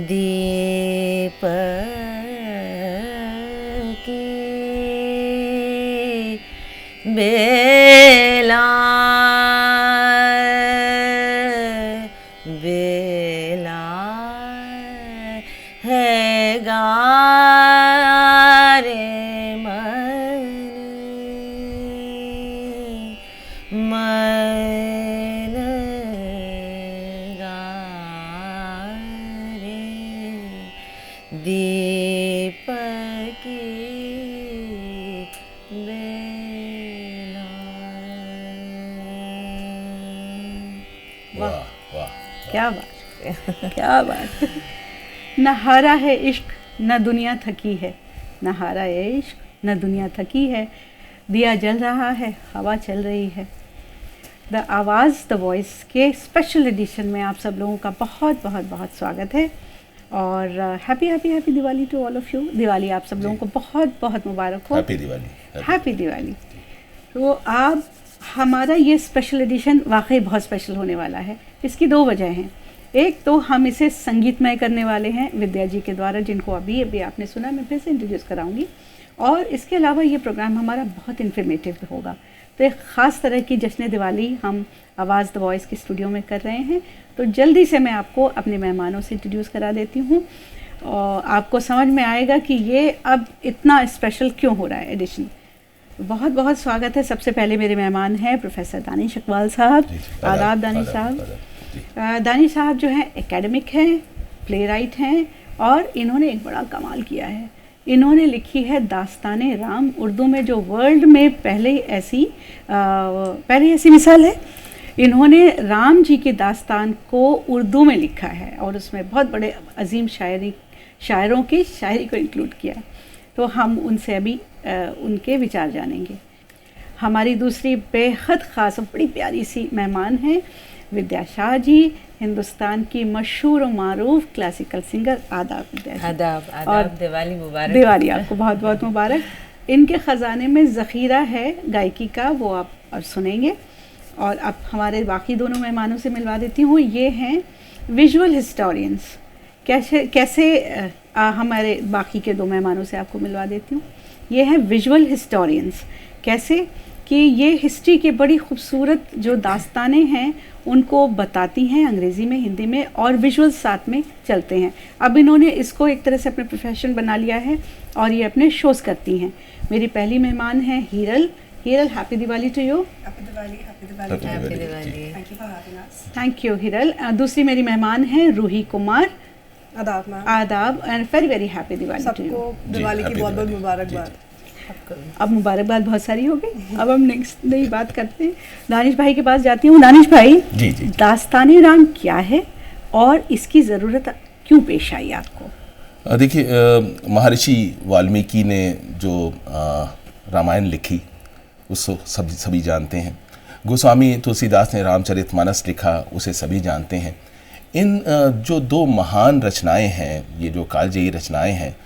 दीप की बेला बेला है गारे मन मन गारे दीप की बेला। वाह वाह, क्या बात क्या बात। न हारा है इश्क न दुनिया थकी है, न हारा है इश्क न दुनिया थकी है, दिया जल रहा है हवा चल रही है। द आवाज़ द वॉइस के स्पेशल एडिशन में आप सब लोगों का बहुत बहुत बहुत स्वागत है और happy happy happy Diwali to all of you. Diwali आप सब लोगों को बहुत बहुत मुबारक हो। हैप्पी दिवाली। हैप्पी दिवाली। तो आप हमारा ये स्पेशल एडिशन वाकई बहुत स्पेशल होने वाला है। इसकी दो वजह हैं। एक तो हम इसे संगीतमय करने वाले हैं विद्या जी के द्वारा, जिनको अभी अभी आपने सुना, मैं फिर से इंट्रोड्यूस कराऊंगी। और इसके अलावा ये प्रोग्राम हमारा बहुत इन्फॉर्मेटिव होगा। तो एक ख़ास तरह की जश्न दिवाली हम आवाज़ द वॉइस के स्टूडियो में कर रहे हैं। तो जल्दी से मैं आपको अपने मेहमानों से इंट्रोड्यूस करा देती हूँ और आपको समझ में आएगा कि ये अब इतना स्पेशल क्यों हो रहा है एडिशन। बहुत बहुत स्वागत है। सबसे पहले मेरे मेहमान हैं प्रोफेसर दानिश इकबाल साहब। आदाब दानिश साहब। दानिश साहब जो हैं एकेडमिक हैं, प्ले राइट हैं और इन्होंने एक बड़ा कमाल किया है। इन्होंने लिखी है दास्ताने राम, उर्दू में जो वर्ल्ड में पहले ऐसी मिसाल है। इन्होंने राम जी की दास्तान को उर्दू में लिखा है और उसमें बहुत बड़े अजीम शायरों की शायरी को इंक्लूड किया है। तो हम उनसे अभी उनके विचार जानेंगे। हमारी दूसरी बेहद ख़ास और बड़ी प्यारी सी मेहमान हैं विद्या शाह जी, हिंदुस्तान की मशहूर और मारूफ क्लासिकल सिंगर। आदाब विद्या जी। आदाब आदाब। दिवाली मुबारक। दिवाली आपको बहुत बहुत मुबारक। इनके ख़जाने में ज़ख़ीरा है गायकी का, वो आप और सुनेंगे। और अब हमारे बाकी दोनों मेहमानों से मिलवा देती हूँ। ये हैं विजुअल हिस्टोरियंस। कैसे हमारे बाकी के दो मेहमानों से आपको मिलवा देती हूँ। ये हैं विजुअल हिस्टोरियंस। कैसे कि ये हिस्ट्री के बड़ी खूबसूरत जो दास्तानें हैं उनको बताती हैं अंग्रेज़ी में, हिंदी में, और विजुअल साथ में चलते हैं। अब इन्होंने इसको एक तरह से अपने प्रोफेशन बना लिया है और ये अपने शोज़ करती हैं। मेरी पहली मेहमान है Heeral. Heeral, happy Diwali to you. Happy Diwali. Thank you Heeral. दूसरी मेरी मेहमान है रूही कुमार। आदाब मैम। आदाब and very very happy Diwali to you. सबको दिवाली की बहुत बहुत मुबारकबाद। अब मुबारकबाद बहुत सारी हो गई। अब हम नेक्स्ट नई बात करते हैं। दानिश भाई के पास जाती हूँ। दानिश भाई, जी जी, दास्ताने राम क्या है और इसकी ज़रूरत क्यों पेश आई आपको? देखिए, महर्षि वाल्मीकि ने जो रामायण लिखी उसको सभी जानते हैं। गोस्वामी तुलसीदास ने रामचरितमानस लिखा, उसे सभी जानते हैं। इन जो दो महान रचनाएं हैं, ये जो कालजयी रचनाएं हैं,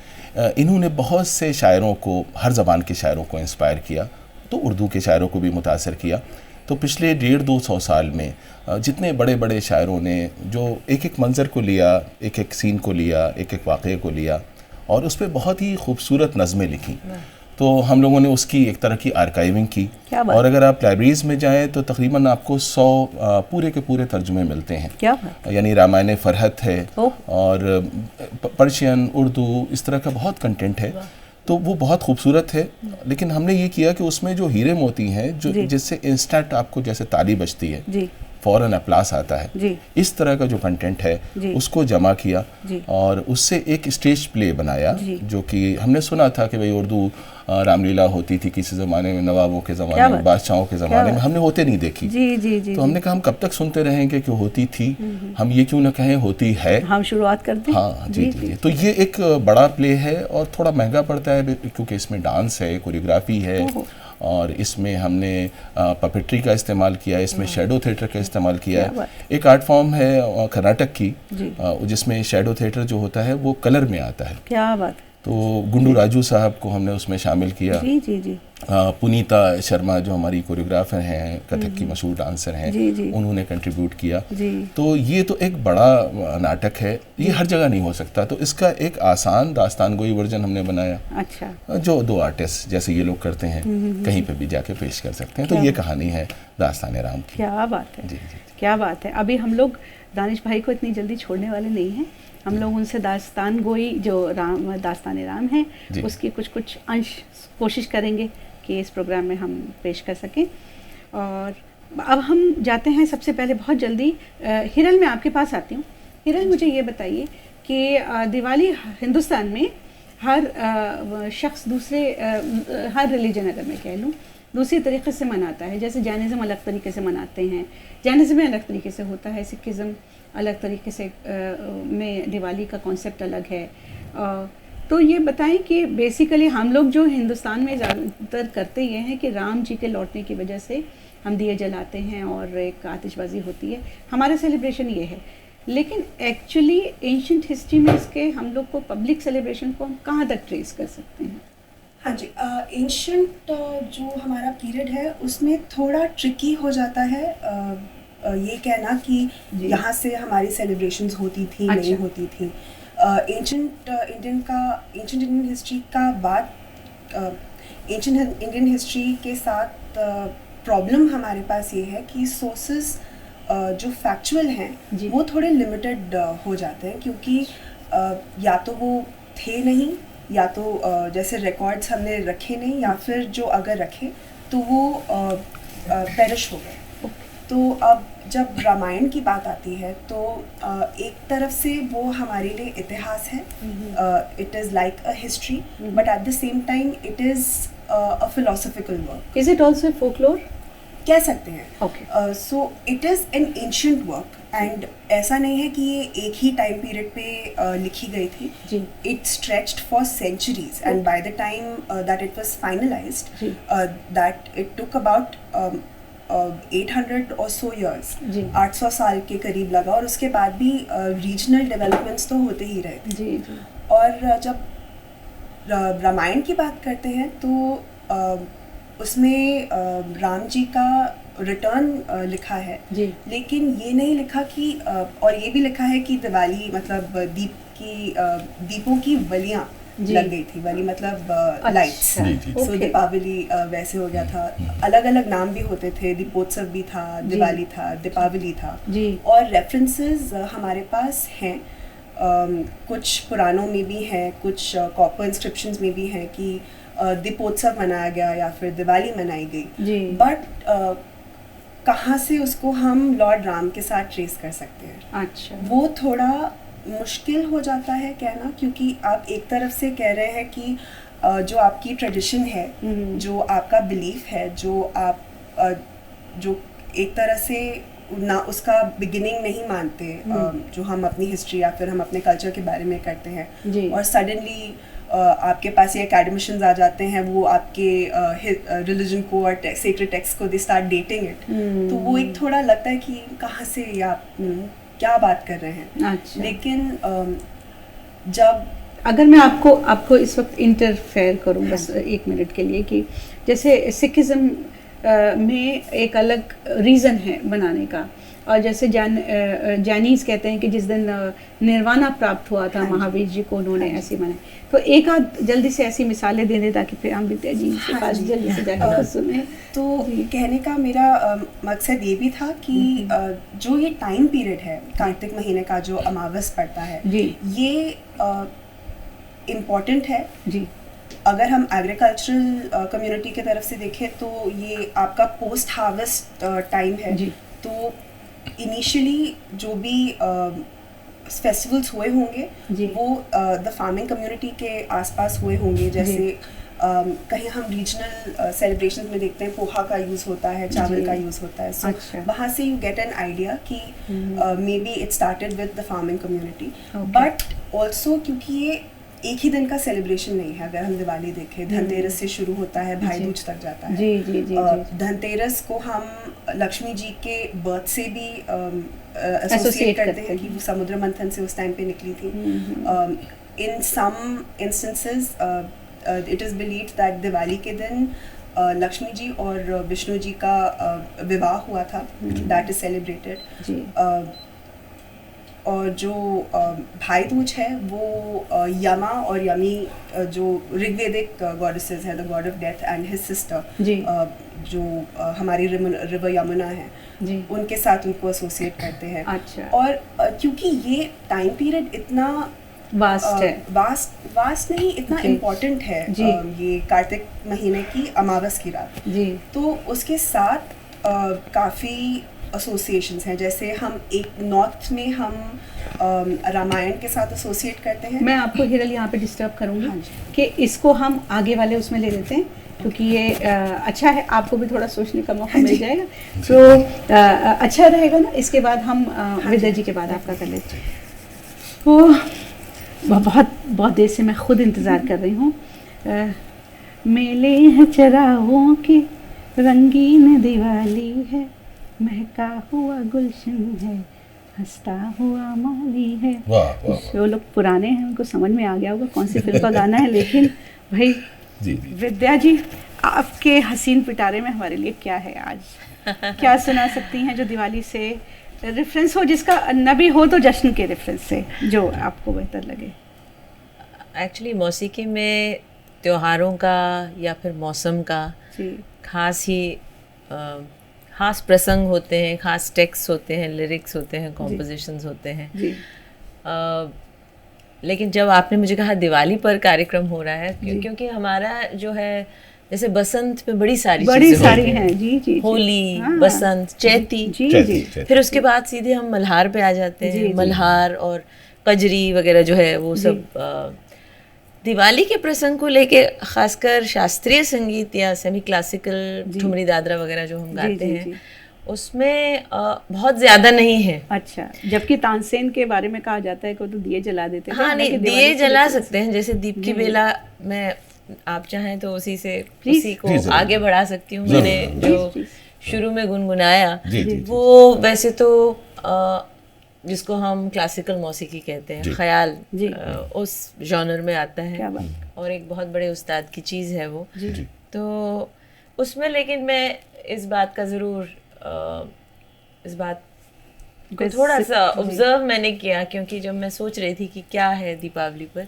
इन्होंने बहुत से शायरों को, हर ज़बान के शायरों को इंस्पायर किया, तो उर्दू के शायरों को भी मुतासर किया। तो पिछले 150-200 साल में जितने बड़े बड़े शायरों ने जो एक एक मंज़र को लिया, एक एक सीन को लिया, एक एक वाक़े को लिया और उस पर बहुत ही खूबसूरत नज़में लिखी। तो हम लोगों ने उसकी एक तरह की आर्काइविंग की और अगर आप लाइब्रेरीज़ में जाएं तो तकरीबन आपको 100 पूरे के पूरे तर्जुमे मिलते हैं। क्या यानी रामायण फरहत है और पर्शियन, उर्दू, इस तरह का बहुत कंटेंट है। तो वो बहुत खूबसूरत है। लेकिन हमने ये किया कि उसमें जो हीरे मोती हैं, जो जिससे इंस्टेंट आपको जैसे ताली बजती है, फ़ौरन अप्लास आता है, इस तरह का जो कंटेंट है उसको जमा किया और उससे एक स्टेज प्ले बनाया। जो कि हमने सुना था कि भाई उर्दू रामलीला होती थी किसी ज़माने में, नवाबों के ज़माने में, बादशाहों के ज़माने में, हमने होते नहीं देखी। तो हमने कहा हम कब तक सुनते रहेंगे कि होती थी, हम ये क्यों ना कहें होती है, हम शुरुआत करते हैं। हाँ जी जी। तो ये एक बड़ा प्ले है और थोड़ा महंगा पड़ता है क्योंकि इसमें डांस है, कोरियोग्राफी है और इसमें हमने पपेट्री का इस्तेमाल किया है, इसमें शैडो थिएटर का इस्तेमाल किया क्या है। एक आर्ट फॉर्म है कर्नाटक की जी। जिसमें शैडो थिएटर जो होता है वो कलर में आता है। क्या बात है। तो गुंडू राजू साहब को हमने उसमें शामिल किया। जी जी जी। पुनीता शर्मा जो हमारी कोरियोग्राफर हैं, कथक की मशहूर डांसर हैं, जी जी उन्होंने कंट्रीब्यूट किया। जी। तो ये तो एक बड़ा नाटक है, ये हर जगह नहीं हो सकता, तो इसका एक आसान दास्तान गोई वर्जन हमने बनाया। अच्छा। जो 2 आर्टिस्ट जैसे ये लोग करते हैं कहीं पे भी जाके पेश कर सकते हैं। तो ये कहानी है दास्तान राम की। क्या बात है। जी जी। क्या बात है। अभी हम लोग दानिश भाई को इतनी जल्दी छोड़ने वाले नहीं हैं। हम लोग उनसे दास्तान गोई जो दास्तान राम है उसकी कुछ अंश कोशिश करेंगे कि इस प्रोग्राम में हम पेश कर सकें। और अब हम जाते हैं सबसे पहले बहुत जल्दी हिरल, मैं आपके पास आती हूँ। हिरल, मुझे ये बताइए कि दिवाली हिंदुस्तान में हर शख्स हर रिलीजन अगर मैं कह लूँ दूसरी तरीके से मनाता है। जैसे जैनिज़्म अलग तरीके से मनाते हैं, जैनिज़्म में अलग तरीके से होता है, सिखिज़्म अलग तरीके से में दिवाली का कॉन्सेप्ट अलग है। तो ये बताएं कि बेसिकली हम लोग जो हिंदुस्तान में ज़्यादातर करते ये हैं कि राम जी के लौटने की वजह से हम दिए जलाते हैं और एक आतिशबाजी होती है, हमारा सेलिब्रेशन ये है। लेकिन एक्चुअली एंशिएंट हिस्ट्री में इसके हम लोग को पब्लिक सेलिब्रेशन को हम कहाँ तक ट्रेस कर सकते हैं? हाँ जी, एंशिएंट जो हमारा पीरियड है उसमें थोड़ा ट्रिकी हो जाता है ये कहना कि यहाँ से हमारी सेलिब्रेशंस होती थी नहीं होती थी। एंशिएंट इंडियन हिस्ट्री का बात एंशिएंट इंडियन हिस्ट्री के साथ प्रॉब्लम हमारे पास ये है कि सोर्सेस जो फैक्चुअल हैं वो थोड़े लिमिटेड हो जाते हैं, क्योंकि या तो वो थे नहीं, या तो जैसे रिकॉर्ड्स हमने रखे नहीं, या फिर जो अगर रखे तो वो पेरिश हो गए। तो अब जब रामायण की बात आती है तो एक तरफ से वो हमारे लिए इतिहास है, it is like a history, but at the same time it is a philosophical work. Is it also folklore कह सकते हैं। Okay. So it is an ancient work, and ऐसा नहीं है कि ये एक ही टाइम पीरियड पे लिखी गई थी। It stretched for centuries, and by the time that it was finalised, that it took about 800 or so years, 800 साल के करीब लगा। और उसके बाद भी रीजनल डेवलपमेंट्स तो होते ही रहे थे। जी जी। और जब रामायण की बात करते हैं तो उसमें राम जी का रिटर्न लिखा है जी। लेकिन ये नहीं लिखा कि और ये भी लिखा है कि दिवाली मतलब दीपों की बलियाँ लग गई थी। बली मतलब लाइट्स। सो दीपावली वैसे हो गया था। अलग अलग नाम भी होते थे, दीपोत्सव भी था, दिवाली था, दीपावली था जी। और रेफरेंसेस हमारे पास हैं, कुछ पुराणों में भी हैं, कुछ कॉपर इंस्क्रिप्शंस में भी हैं कि दीपोत्सव मनाया गया या फिर दिवाली मनाई गई। बट कहाँ से उसको हम लॉर्ड राम के साथ ट्रेस कर सकते हैं? अच्छा, वो थोड़ा मुश्किल हो जाता है कहना, क्योंकि आप एक तरफ से कह रहे हैं कि जो आपकी ट्रेडिशन है, जो आपका बिलीफ है, जो आप जो एक तरह से ना उसका बिगिनिंग नहीं मानते, जो हम अपनी हिस्ट्री या फिर हम अपने कल्चर के बारे में करते हैं, और सडनली आपके पास ये एकेडमिशियंस आ जाते हैं, वो आपके रिलीजन को और सेक्रेड टेक्स्ट को दे स्टार्ट डेटिंग इट। तो वो एक थोड़ा लगता है कि कहाँ से ये आप क्या बात कर रहे हैं। अच्छा। लेकिन जब अगर मैं आपको इस वक्त इंटरफेयर करूं बस 1 मिनट के लिए, कि जैसे सिखिज़्म में एक अलग रीज़न है बनाने का, और जैसे जैनीज़ कहते हैं कि जिस दिन निर्वाणा प्राप्त हुआ था महावीर जी को, उन्होंने ऐसे मनाए। तो एक आध जल्दी से ऐसी मिसालें दे दें ताकि फिर हम विद्या जी के पास जल्दी से जाकर सुने। तो कहने का मेरा मकसद ये भी था कि जो ये टाइम पीरियड है, कार्तिक महीने का जो अमावस पड़ता है, ये इम्पॉर्टेंट है जी। अगर हम एग्रीकल्चरल कम्युनिटी की तरफ से देखें तो ये आपका पोस्ट हार्वेस्ट टाइम है जी। तो इनिशियली जो भी फेस्टिवल्स हुए होंगे वो द फार्मिंग कम्युनिटी के आसपास हुए होंगे। जैसे कहीं हम रीजनल सेलिब्रेशंस में देखते हैं पोहा का यूज़ होता है, चावल का यूज़ होता है। सो वहाँ से यू गेट एन आइडिया कि may be it started with the farming community. But also क्योंकि ये एक ही दिन का सेलिब्रेशन नहीं है। अगर हम दिवाली देखें, धनतेरस से शुरू होता है, भाई दूज तक जाता है। जी जी जी, जी। धनतेरस को हम लक्ष्मी जी के बर्थ से भी एसोसिएट करते हैं कि वो समुद्र मंथन से उस टाइम पे निकली थी। In some instances it is believed that Diwali के दिन लक्ष्मी जी और विष्णु जी का विवाह हुआ था, दैट इज सेलिब्रेटेड। और जो भाई दूज है वो यमा और यमी जो ऋग्वेदिक गॉडेसेस है, the God of death and his sister जो हमारी रिवर यमुना है जी, उनके साथ उनको एसोसिएट करते हैं। अच्छा। और क्योंकि ये टाइम पीरियड इतना वास्ट है, वास्ट नहीं, इतना इम्पोर्टेंट है जी। ये कार्तिक महीने की अमावस की रात जी, तो उसके साथ काफ़ी एसोसिएशंस हैं। जैसे हम एक नॉर्थ में हम रामायण के साथ एसोसिएट करते हैं। मैं आपको हिरल यहाँ पे डिस्टर्ब करूँगी हाँ जी। कि इसको हम आगे वाले उसमें ले लेते हैं, क्योंकि ये अच्छा है, आपको भी थोड़ा सोचने का मौका मिल जाएगा, तो अच्छा रहेगा ना। इसके बाद हम विद्या जी के बाद आपका कर लेते हैं। वो बहुत देर से मैं खुद इंतज़ार कर रही हूँ। मेले हैं चरागों के, रंगीन दिवाली है, महका हुआ गुलशन है, हंसता हुआ माली है। जो लोग पुराने हैं उनको समझ में आ गया होगा कौन सी फिल्म का गाना है, लेकिन भाई जी, विद्या जी आपके हसीन पिटारे में हमारे लिए क्या है आज? क्या सुना सकती हैं जो दिवाली से रेफरेंस हो, जिसका न भी हो तो जश्न के रेफरेंस से, जो आपको बेहतर लगे? एक्चुअली मौसीकी में त्योहारों का या फिर मौसम का खास ही खास प्रसंग होते हैं, खास टेक्स्ट होते हैं, लिरिक्स होते हैं, कॉम्पोजिशंस होते हैं जी। लेकिन जब आपने मुझे कहा दिवाली पर कार्यक्रम हो रहा है, क्योंकि हमारा जो है जैसे बसंत में बड़ी सारी हैं, जी जी, होली, हाँ, बसंत, चैती, जी जी, फिर उसके बाद सीधे हम मल्हार पे आ जाते हैं। मल्हार और कजरी वगैरह जो है वो सब दिवाली के प्रसंग को लेके, खासकर शास्त्रीय संगीत या सेमी क्लासिकल ठुमरी दादरा वगैरह जो हम गाते हैं उसमें बहुत ज्यादा नहीं है। अच्छा, जबकि तानसेन के बारे में कहा जाता है कि वो तो दिए जला देते हैं। हाँ, नहीं, दिए जला सकते हैं, जैसे दीप की बेला में आप चाहें तो उसी को आगे बढ़ा सकती हूँ। मैंने जो शुरू में गुनगुनाया वो वैसे तो जिसको हम क्लासिकल मौसीकी कहते हैं, ख्याल उस जॉनर में आता है और एक बहुत बड़े उस्ताद की चीज़ है वो। तो उसमें लेकिन मैं इस बात का ज़रूर इस बात को थोड़ा सा ऑब्जर्व मैंने किया, क्योंकि जब मैं सोच रही थी कि क्या है दीपावली पर,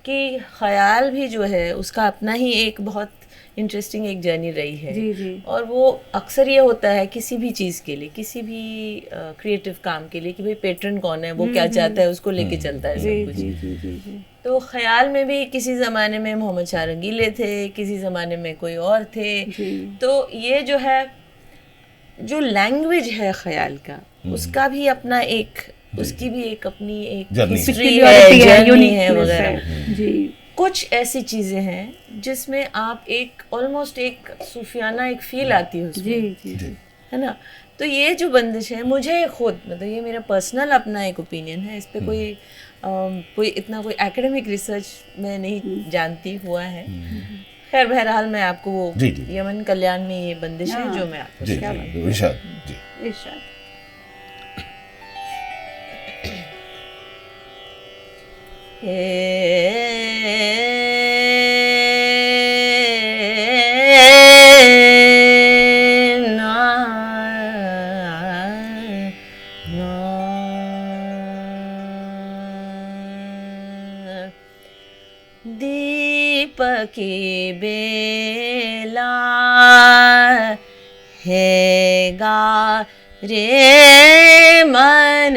कि ख्याल भी जो है उसका अपना ही एक बहुत इंटरेस्टिंग एक जर्नी रही है। जी जी। और वो अक्सर ये होता है किसी भी चीज़ के लिए, किसी भी क्रिएटिव काम के लिए, कि भाई पैटर्न कौन है, वो क्या चाहता है, उसको लेके चलता है सब कुछ। तो ख्याल में भी किसी ज़माने में मोहम्मद शाह रंगीले थे, किसी ज़माने में कोई और थे। तो ये जो है, जो लैंग्वेज है ख्याल का, उसका भी अपना एक, उसकी भी एक अपनी एक हिस्ट्री है, जर्नी है वगैरह। जी, कुछ ऐसी चीज़ें हैं जिसमें आप एक ऑलमोस्ट एक सूफियाना एक फील आती है उसमें, जी, है ना। तो ये जो बंदिश है, मुझे खुद मतलब ये मेरा पर्सनल अपना एक ओपिनियन है, इस पे कोई इतना कोई एकेडमिक रिसर्च मैं नहीं जानती हुआ है। खैर बहरहाल मैं आपको वो यमन कल्याण में ये बंदिश है जो मैं आपको इरशाद। दीपकी बेला हैगा रे मन,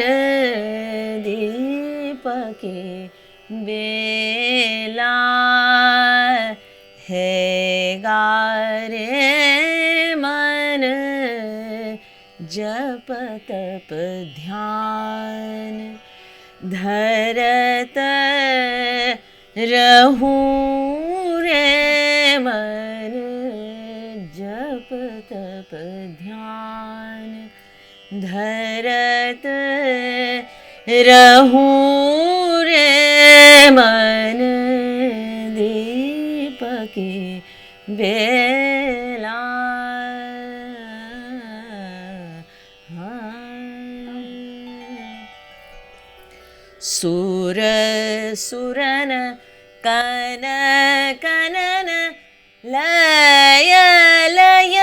दीपकी बेला हैगा रे मन, जप तप ध्यान धरत रहूं रे मन, जप तप ध्यान धरत रहूं रे मन। बेला सुर सुरन कन कनन लय लय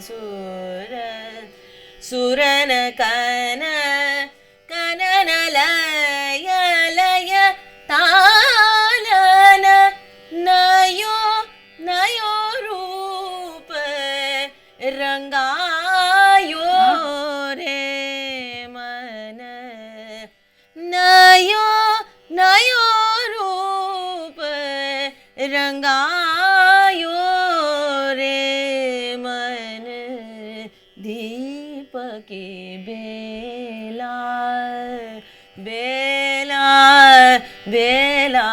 सुर सुरन कन कनन लय लय तानन नयो नयो रूप रंगायो रे मन नयो नयो रूप रंगायो रे मन दीपके बेला बेला बेला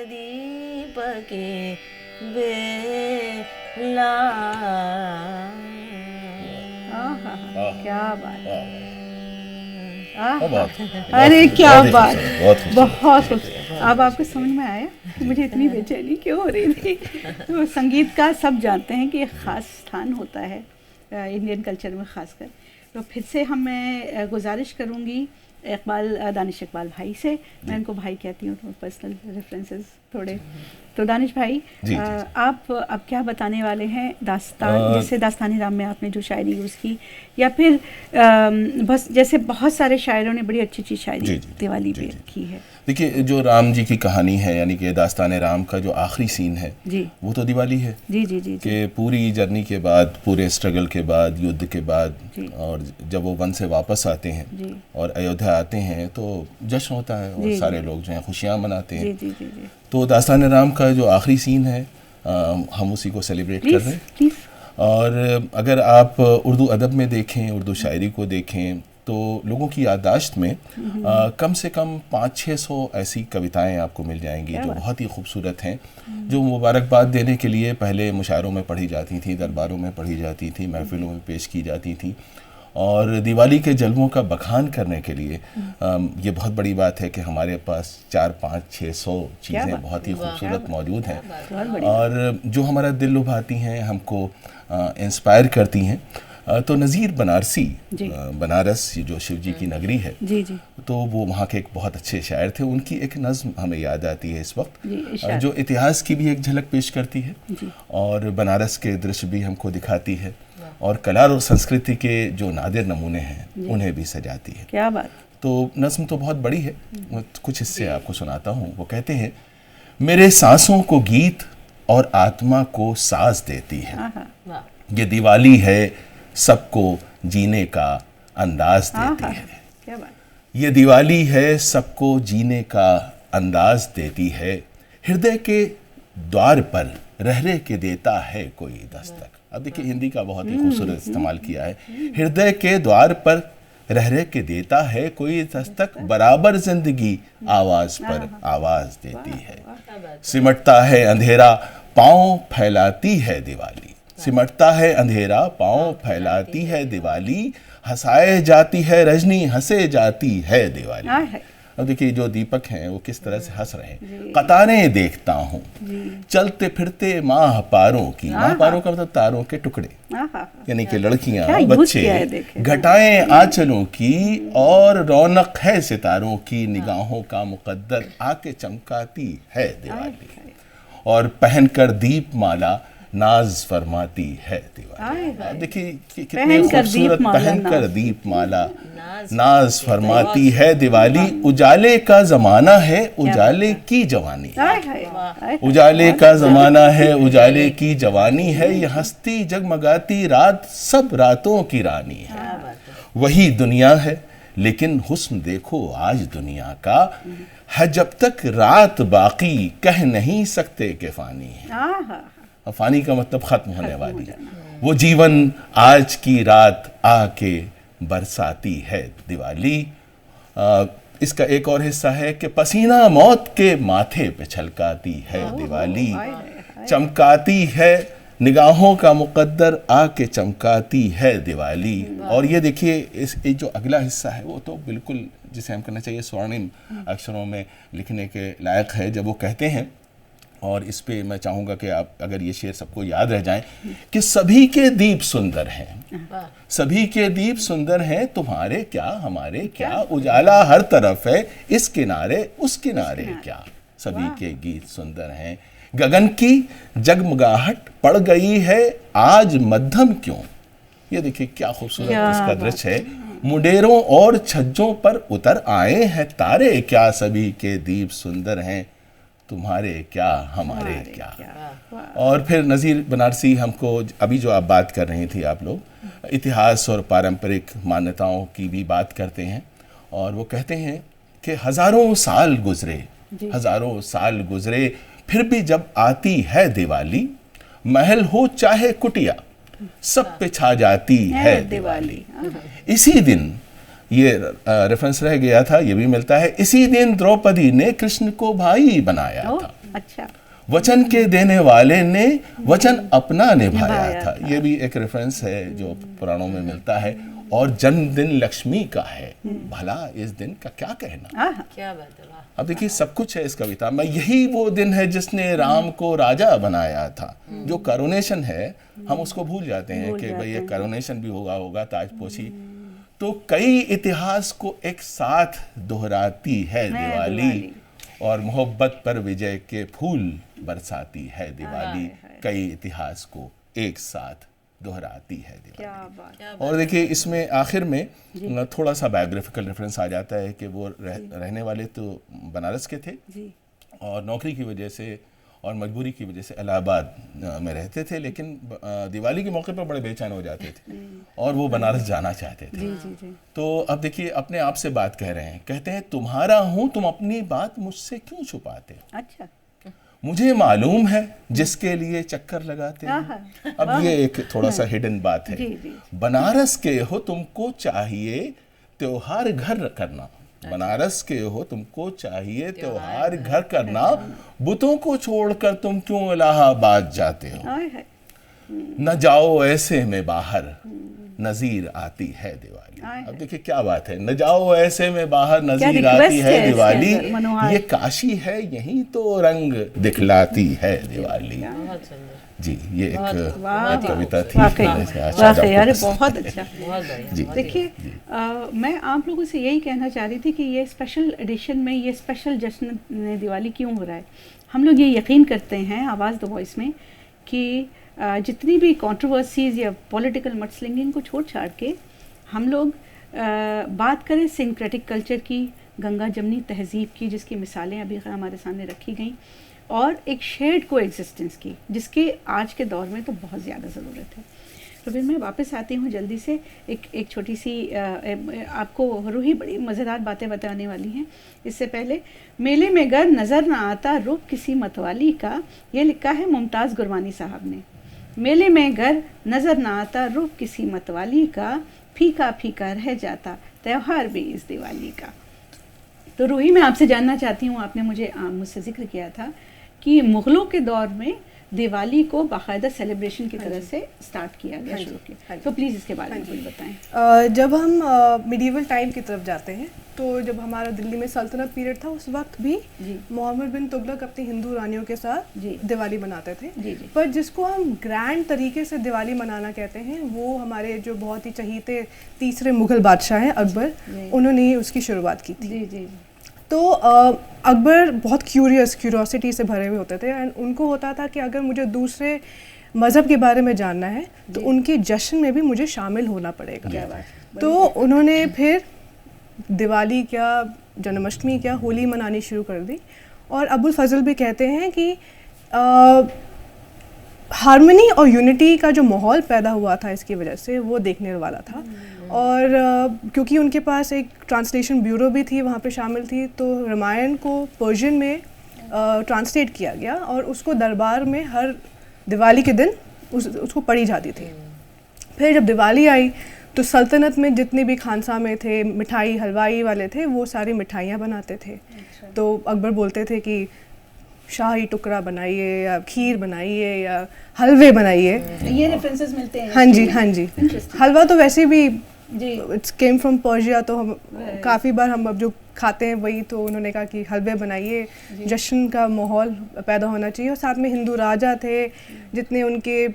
दीपके बेला। क्या बात है, अरे क्या बात, बहुत खूबसूरत। अब आपको समझ में आया कि मुझे इतनी बेचैनी क्यों हो रही थी। तो संगीत का सब जानते हैं कि एक ख़ास स्थान होता है इंडियन कल्चर में ख़ासकर। तो फिर से मैं गुजारिश करूँगी दानिश इकबाल भाई से, मैं उनको भाई कहती हूँ, तो पर्सनल रेफरेंसेस थोड़े। तो दानिश भाई आप अब क्या बताने वाले हैं दास्तान, जैसे दास्तानी राम में आपने जो शायरी यूज़ की, या फिर बस जैसे बहुत सारे शायरों ने बड़ी अच्छी अच्छी शायरी दिवाली पे की है। देखिए जो राम जी की कहानी है, यानी कि दास्तान राम का जो आखिरी सीन है जी, वो तो दिवाली है जी जी जी, कि पूरी जर्नी के बाद, पूरे स्ट्रगल के बाद, युद्ध के बाद, और जब वो वन से वापस आते हैं जी, और अयोध्या आते हैं तो जश्न होता है और सारे लोग जो हैं खुशियाँ मनाते हैं। जी जी जी जी। तो दास्तान राम का जो आखिरी सीन है हम उसी को सेलिब्रेट कर रहे हैं। और अगर आप उर्दू अदब में देखें, उर्दू शायरी को देखें, तो लोगों की याददाश्त में कम से कम 500-600 ऐसी कविताएं आपको मिल जाएंगी जो बहुत ही खूबसूरत हैं, जो मुबारकबाद देने के लिए पहले मुशायरों में पढ़ी जाती थी, दरबारों में पढ़ी जाती थी, महफिलों में पेश की जाती थी। और दिवाली के जलवों का बखान करने के लिए ये बहुत बड़ी बात है कि हमारे पास 400-500-600 चीज़ें बहुत ही खूबसूरत मौजूद हैं और जो हमारा दिल लुभाती हैं, हमको इंस्पायर करती हैं। तो नज़ीर बनारसी, बनारस जो शिव जी की नगरी है, जी जी, तो वो वहाँ के एक बहुत अच्छे शायर थे। उनकी एक नज़्म हमें याद आती है इस वक्त, जो इतिहास की भी एक झलक पेश करती है और बनारस के दृश्य भी हमको दिखाती है और कला और संस्कृति के जो नादिर नमूने हैं उन्हें भी सजाती है। क्या बात। तो नज़्म तो बहुत बड़ी है, कुछ हिस्से आपको सुनाता हूँ। वो कहते हैं, मेरे सांसों को गीत और आत्मा को साज देती है, ये दिवाली है सबको जीने का अंदाज देती है। क्या बात। ये दिवाली है सबको जीने का अंदाज देती है, हृदय के द्वार पर रह रह के देता है कोई दस्तक। अब देखिए हिंदी का बहुत ही खूबसूरत इस्तेमाल किया है। हृदय के द्वार पर रह रह के देता है कोई दस्तक, बराबर जिंदगी आवाज पर आवाज देती है। सिमटता है अंधेरा पांव फैलाती है दिवाली, सिमटता है अंधेरा पांव फैलाती है दिवाली, हंसाए जाती है रजनी हंसे जाती है दिवाली। अब देखिए जो दीपक हैं वो किस तरह से हंस रहे हैं। कतारें देखता हूँ चलते फिरते माह पारों की, माह पारों का मतलब तारों के टुकड़े, यानी कि लड़कियां बच्चे, घटाएं आंचलों की और रौनक है सितारों की, निगाहों का मुकद्दर आके चमकाती है दिवाली, और पहनकर दीप माला नाज फरमाती है दिवाली। देखिए कितनी खूबसूरत, पहनकर दीप माला नाज फरमाती है दिवाली। उजाले का जमाना है उजाले की जवानी, उजाले का जमाना है उजाले की जवानी है, ये हंसती जगमगाती रात सब रातों की रानी है। वही दुनिया है लेकिन हुस्न देखो आज दुनिया का है, जब तक रात बाकी कह नहीं सकते कि फानी है। फानी का मतलब खत्म होने वाली है। वो जीवन आज की रात आके बरसाती है दिवाली। इसका एक और हिस्सा है कि पसीना मौत के माथे पे छलकाती है दिवाली, चमकाती है निगाहों का मुकद्दर आके चमकाती है दिवाली। और ये देखिए इस जो अगला हिस्सा है वो तो बिल्कुल जिसे हम कहना चाहिए स्वर्णिम अक्षरों में लिखने के लायक है, जब वो कहते हैं, और इस पे मैं चाहूँगा कि आप अगर ये शेर सबको याद रह जाएं कि सभी के दीप सुंदर हैं, सभी के दीप सुंदर हैं, तुम्हारे क्या हमारे क्या, उजाला हर तरफ है, इस किनारे उस किनारे क्या, सभी के गीत सुंदर हैं, गगन की जगमगाहट पड़ गई है आज मध्यम क्यों। ये देखिए क्या खूबसूरत इसका दृश्य है। मुंडेरों और छज्जों पर उतर आए हैं तारे, क्या सभी के दीप सुंदर हैं, तुम्हारे क्या हमारे क्या। और फिर नज़ीर बनारसी हमको अभी जो आप बात कर रही थी, आप लोग इतिहास और पारंपरिक मान्यताओं की भी बात करते हैं, और वो कहते हैं कि हज़ारों साल गुजरे, हज़ारों साल गुजरे, फिर भी जब आती है दिवाली, महल हो चाहे कुटिया, सब पे छा जाती है दिवाली। इसी दिन ये रेफरेंस रह गया था, ये भी मिलता है, इसी दिन द्रौपदी ने कृष्ण को भाई बनाया था। अच्छा। वचन के देने वाले ने वचन अपना निभाया था। ये भी एक रेफरेंस है जो पुराणों में मिलता है। और जन्मदिन लक्ष्मी का है, भला इस दिन का क्या कहना। क्या बात है। अब देखिए सब कुछ है इस कविता में। यही वो दिन है जिसने राम को राजा बनाया था। जो करोनेशन है हम उसको भूल जाते हैं कि भाई ये करोनेशन भी होगा ताजपोशी। तो कई इतिहास को एक साथ दोहराती है दिवाली, और मोहब्बत पर विजय के फूल बरसाती है दिवाली। कई इतिहास को एक साथ दोहराती है दिवाली। और देखिए इसमें आखिर में थोड़ा सा बायोग्राफिकल रेफरेंस आ जाता है कि वो रहने वाले तो बनारस के थे और नौकरी की वजह से और मजबूरी की वजह से इलाहाबाद में रहते थे, लेकिन दिवाली के मौके पर बड़े बेचैन हो जाते थे और वो बनारस जाना चाहते थे। तो अब देखिए अपने आप से बात कह रहे हैं, कहते हैं तुम्हारा हूँ तुम अपनी बात मुझसे क्यों छुपाते। अच्छा। मुझे मालूम है जिसके लिए चक्कर लगाते हैं। अब ये एक थोड़ा सा हिडन बात है। बनारस के हो तुमको चाहिए त्योहार घर करना, बनारस के हो तुमको चाहिए त्योहार घर करना, बुतों को छोड़कर तुम क्यों इलाहाबाद जाते हो। न जाओ ऐसे में बाहर नजीर आती है दिवाली। अब देखिए क्या बात है, न जाओ ऐसे में बाहर नजीर आती है दिवाली, ये काशी है यहीं तो रंग दिखलाती है दिवाली। जी ये एक कविता थी। वाकई यार बहुत अच्छा। देखिए मैं आप लोगों से यही कहना चाह रही थी कि ये स्पेशल एडिशन में ये स्पेशल जश्न दिवाली क्यों हो रहा है। हम लोग ये यकीन करते हैं आवाज़ द वॉइस में कि जितनी भी कंट्रोवर्सीज़ या पॉलिटिकल मडस्लिंगिंग को छोड़ छाड़ के हम लोग बात करें सिंक्रेटिक कल्चर की, गंगा जमनी तहज़ीब की, जिसकी मिसालें अभी हमारे सामने रखी गई, और एक शेयर्ड को एग्जिस्टेंस की, जिसके आज के दौर में तो बहुत ज़्यादा ज़रूरत है। तो फिर मैं वापस आती हूँ जल्दी से एक छोटी सी आपको रूही बड़ी मज़ेदार बातें बताने वाली हैं। इससे पहले मेले में गर नज़र ना आता रूप किसी मतवाली का, ये लिखा है मुमताज़ गुरबानी साहब ने। मेले में गर नज़र ना आता रूप किसी मतवाली का, फीका फीका रह जाता त्यौहार भी इस दिवाली का। तो रूही मैं आपसे जानना चाहती हूँ, आपने मुझसे जिक्र किया था कि मुग़लों के दौर में दिवाली को बाकायदा सेलिब्रेशन की तरह से स्टार्ट किया गया, शुरू किया, तो प्लीज़ इसके बारे में कुछ बताएं। जब हम मिडीवल टाइम की तरफ जाते हैं तो जब हमारा दिल्ली में सल्तनत पीरियड था उस वक्त भी मोहम्मद बिन तुगलक अपनी हिंदू रानियों के साथ दिवाली मनाते थे। पर जिसको हम ग्रैंड तरीके से दिवाली मनाना कहते हैं वो हमारे जो बहुत ही चहीते तीसरे मुग़ल बादशाह हैं अकबर, उन्होंने उसकी शुरुआत की थी। तो अकबर बहुत क्यूरियोसिटी से भरे हुए होते थे एंड उनको होता था कि अगर मुझे दूसरे मज़हब के बारे में जानना है तो उनके जश्न में भी मुझे शामिल होना पड़ेगा। तो उन्होंने फिर दिवाली क्या, जन्माष्टमी क्या, होली मनानी शुरू कर दी। और अबुल फजल भी कहते हैं कि हार्मनी और यूनिटी का जो माहौल पैदा हुआ था इसकी वजह से वो देखने वाला था। और क्योंकि उनके पास एक ट्रांसलेशन ब्यूरो भी थी, वहाँ पे शामिल थी, तो रामायण को पर्शियन में ट्रांसलेट किया गया और उसको दरबार में हर दिवाली के दिन उसको पढ़ी जाती थी। फिर जब दिवाली आई तो सल्तनत में जितने भी खानसा में थे, मिठाई हलवाई वाले थे, वो सारी मिठाइयाँ बनाते थे। तो अकबर बोलते थे कि शाही टुकड़ा बनाइए या खीर बनाइए या हलवे बनाइए। ये रेफरेंसेस मिलते हैं। हाँ जी, हाँ जी। हलवा तो वैसे भी इट्स केम फ्रॉम पर्शिया, तो हम काफ़ी बार हम अब जो खाते हैं वही, तो उन्होंने कहा कि हलवे बनाइए, जश्न का माहौल पैदा होना चाहिए। और साथ में हिंदू राजा थे, जितने उनके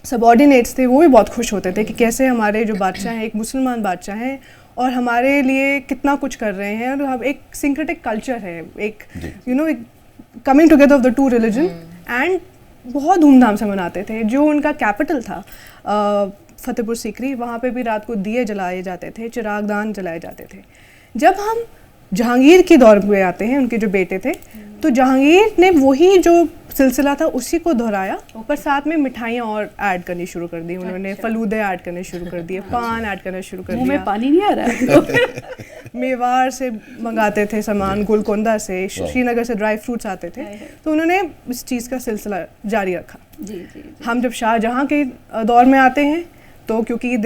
सबऑर्डिनेट्स थे वो भी बहुत खुश होते थे कि कैसे हमारे जो बादशाह हैं, एक मुसलमान बादशाह हैं और हमारे लिए कितना कुछ कर रहे हैं। और हम एक सिंक्रेटिक कल्चर है, एक एक coming together of the two religion, and बहुत धूमधाम से मनाते थे। जो उनका कैपिटल था फतेहपुर सीकरी, वहाँ पे भी रात को दिए जलाए जाते थे, चिरागदान जलाए जाते थे। जब हम जहांगीर के दौर में आते हैं, उनके जो बेटे थे, तो जहांगीर ने वही जो सिलसिला था उसी को दोहराया, पर साथ में मिठाइयाँ और ऐड करनी शुरू कर दी उन्होंने। फलूदे ऐड करने शुरू कर दिए, पान ऐड करना शुरू कर दिया। मुंह में पानी नहीं आ रहा है। मेवाड़ से मंगाते थे सामान, गोलकोंडा से, श्रीनगर से ड्राई फ्रूट्स आते थे। तो उन्होंने इस चीज़ का सिलसिला जारी रखा। हम जब शाहजहाँ के दौर में आते हैं, तो क्योंकि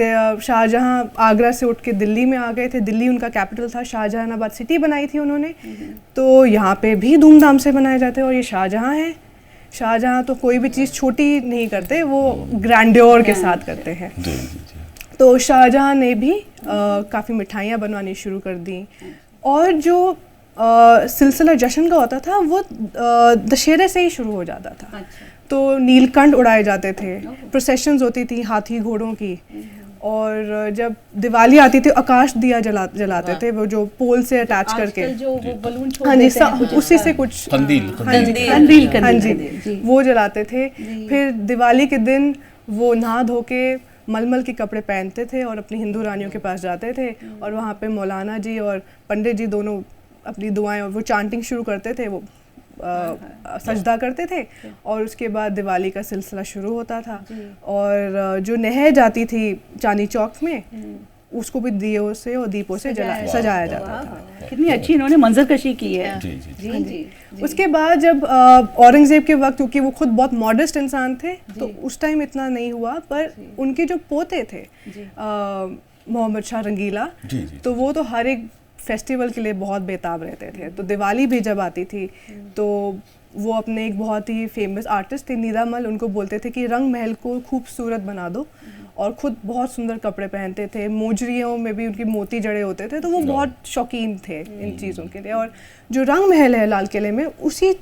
शाहजहाँ आगरा से उठ के दिल्ली में आ गए थे, दिल्ली उनका कैपिटल था, शाहजहानाबाद सिटी बनाई थी उन्होंने, तो यहाँ पे भी धूमधाम से मनाए जाते हैं। और ये शाहजहाँ हैं, शाहजहाँ तो कोई भी चीज़ छोटी नहीं करते, वो ग्रैंड्योर के साथ करते हैं। तो शाहजहाँ ने भी काफ़ी मिठाइयाँ बनवानी शुरू कर दी। और जो सिलसिला जश्न का होता था वो दशहरे से ही शुरू हो जाता था। तो नीलकंठ उड़ाए जाते थे, प्रोसेशंस होती थी हाथी घोड़ों की, और जब दिवाली आती थी आकाश दिया जलाते थे, वो जो पोल से अटैच करके, जो वो बलून छोड़ हाँ जी, देते हैं, उसी से कुछ कंदील हाँ जी वो जलाते थे। फिर दिवाली के दिन वो नहा धो के मलमल के कपड़े पहनते थे और अपनी हिंदू रानियों के पास जाते थे, और वहाँ पे मौलाना जी और पंडित जी दोनों अपनी दुआएं और वो चांटिंग शुरू करते थे, वो सजदा करते थे, और उसके बाद दिवाली का सिलसिला शुरू होता था। और जो नहर जाती थी चांदनी चौक में, उसको भी दियों से और दीपों से सजाया जाता था। कितनी अच्छी इन्होंने मंजरकशी की है। जी। उसके बाद जब औरंगजेब के वक्त, क्योंकि वो खुद बहुत मॉडेस्ट इंसान थे, तो उस टाइम इतना नहीं हुआ, पर उनके जो पोते थे मोहम्मद शाह रंगीला, तो वो तो हर एक फेस्टिवल के लिए बहुत बेताब रहते थे। तो दिवाली भी जब आती थी, तो वो अपने एक बहुत ही फेमस आर्टिस्ट थे नीदामल, उनको बोलते थे कि रंग महल को खूबसूरत बना दो, और खुद बहुत सुंदर कपड़े पहनते थे, मोजरियों में भी उनकी मोती जड़े होते थे, तो वो बहुत शौकीन थे इन चीज़ों के लिए। और जो रंग महल है लाल किले में, उसी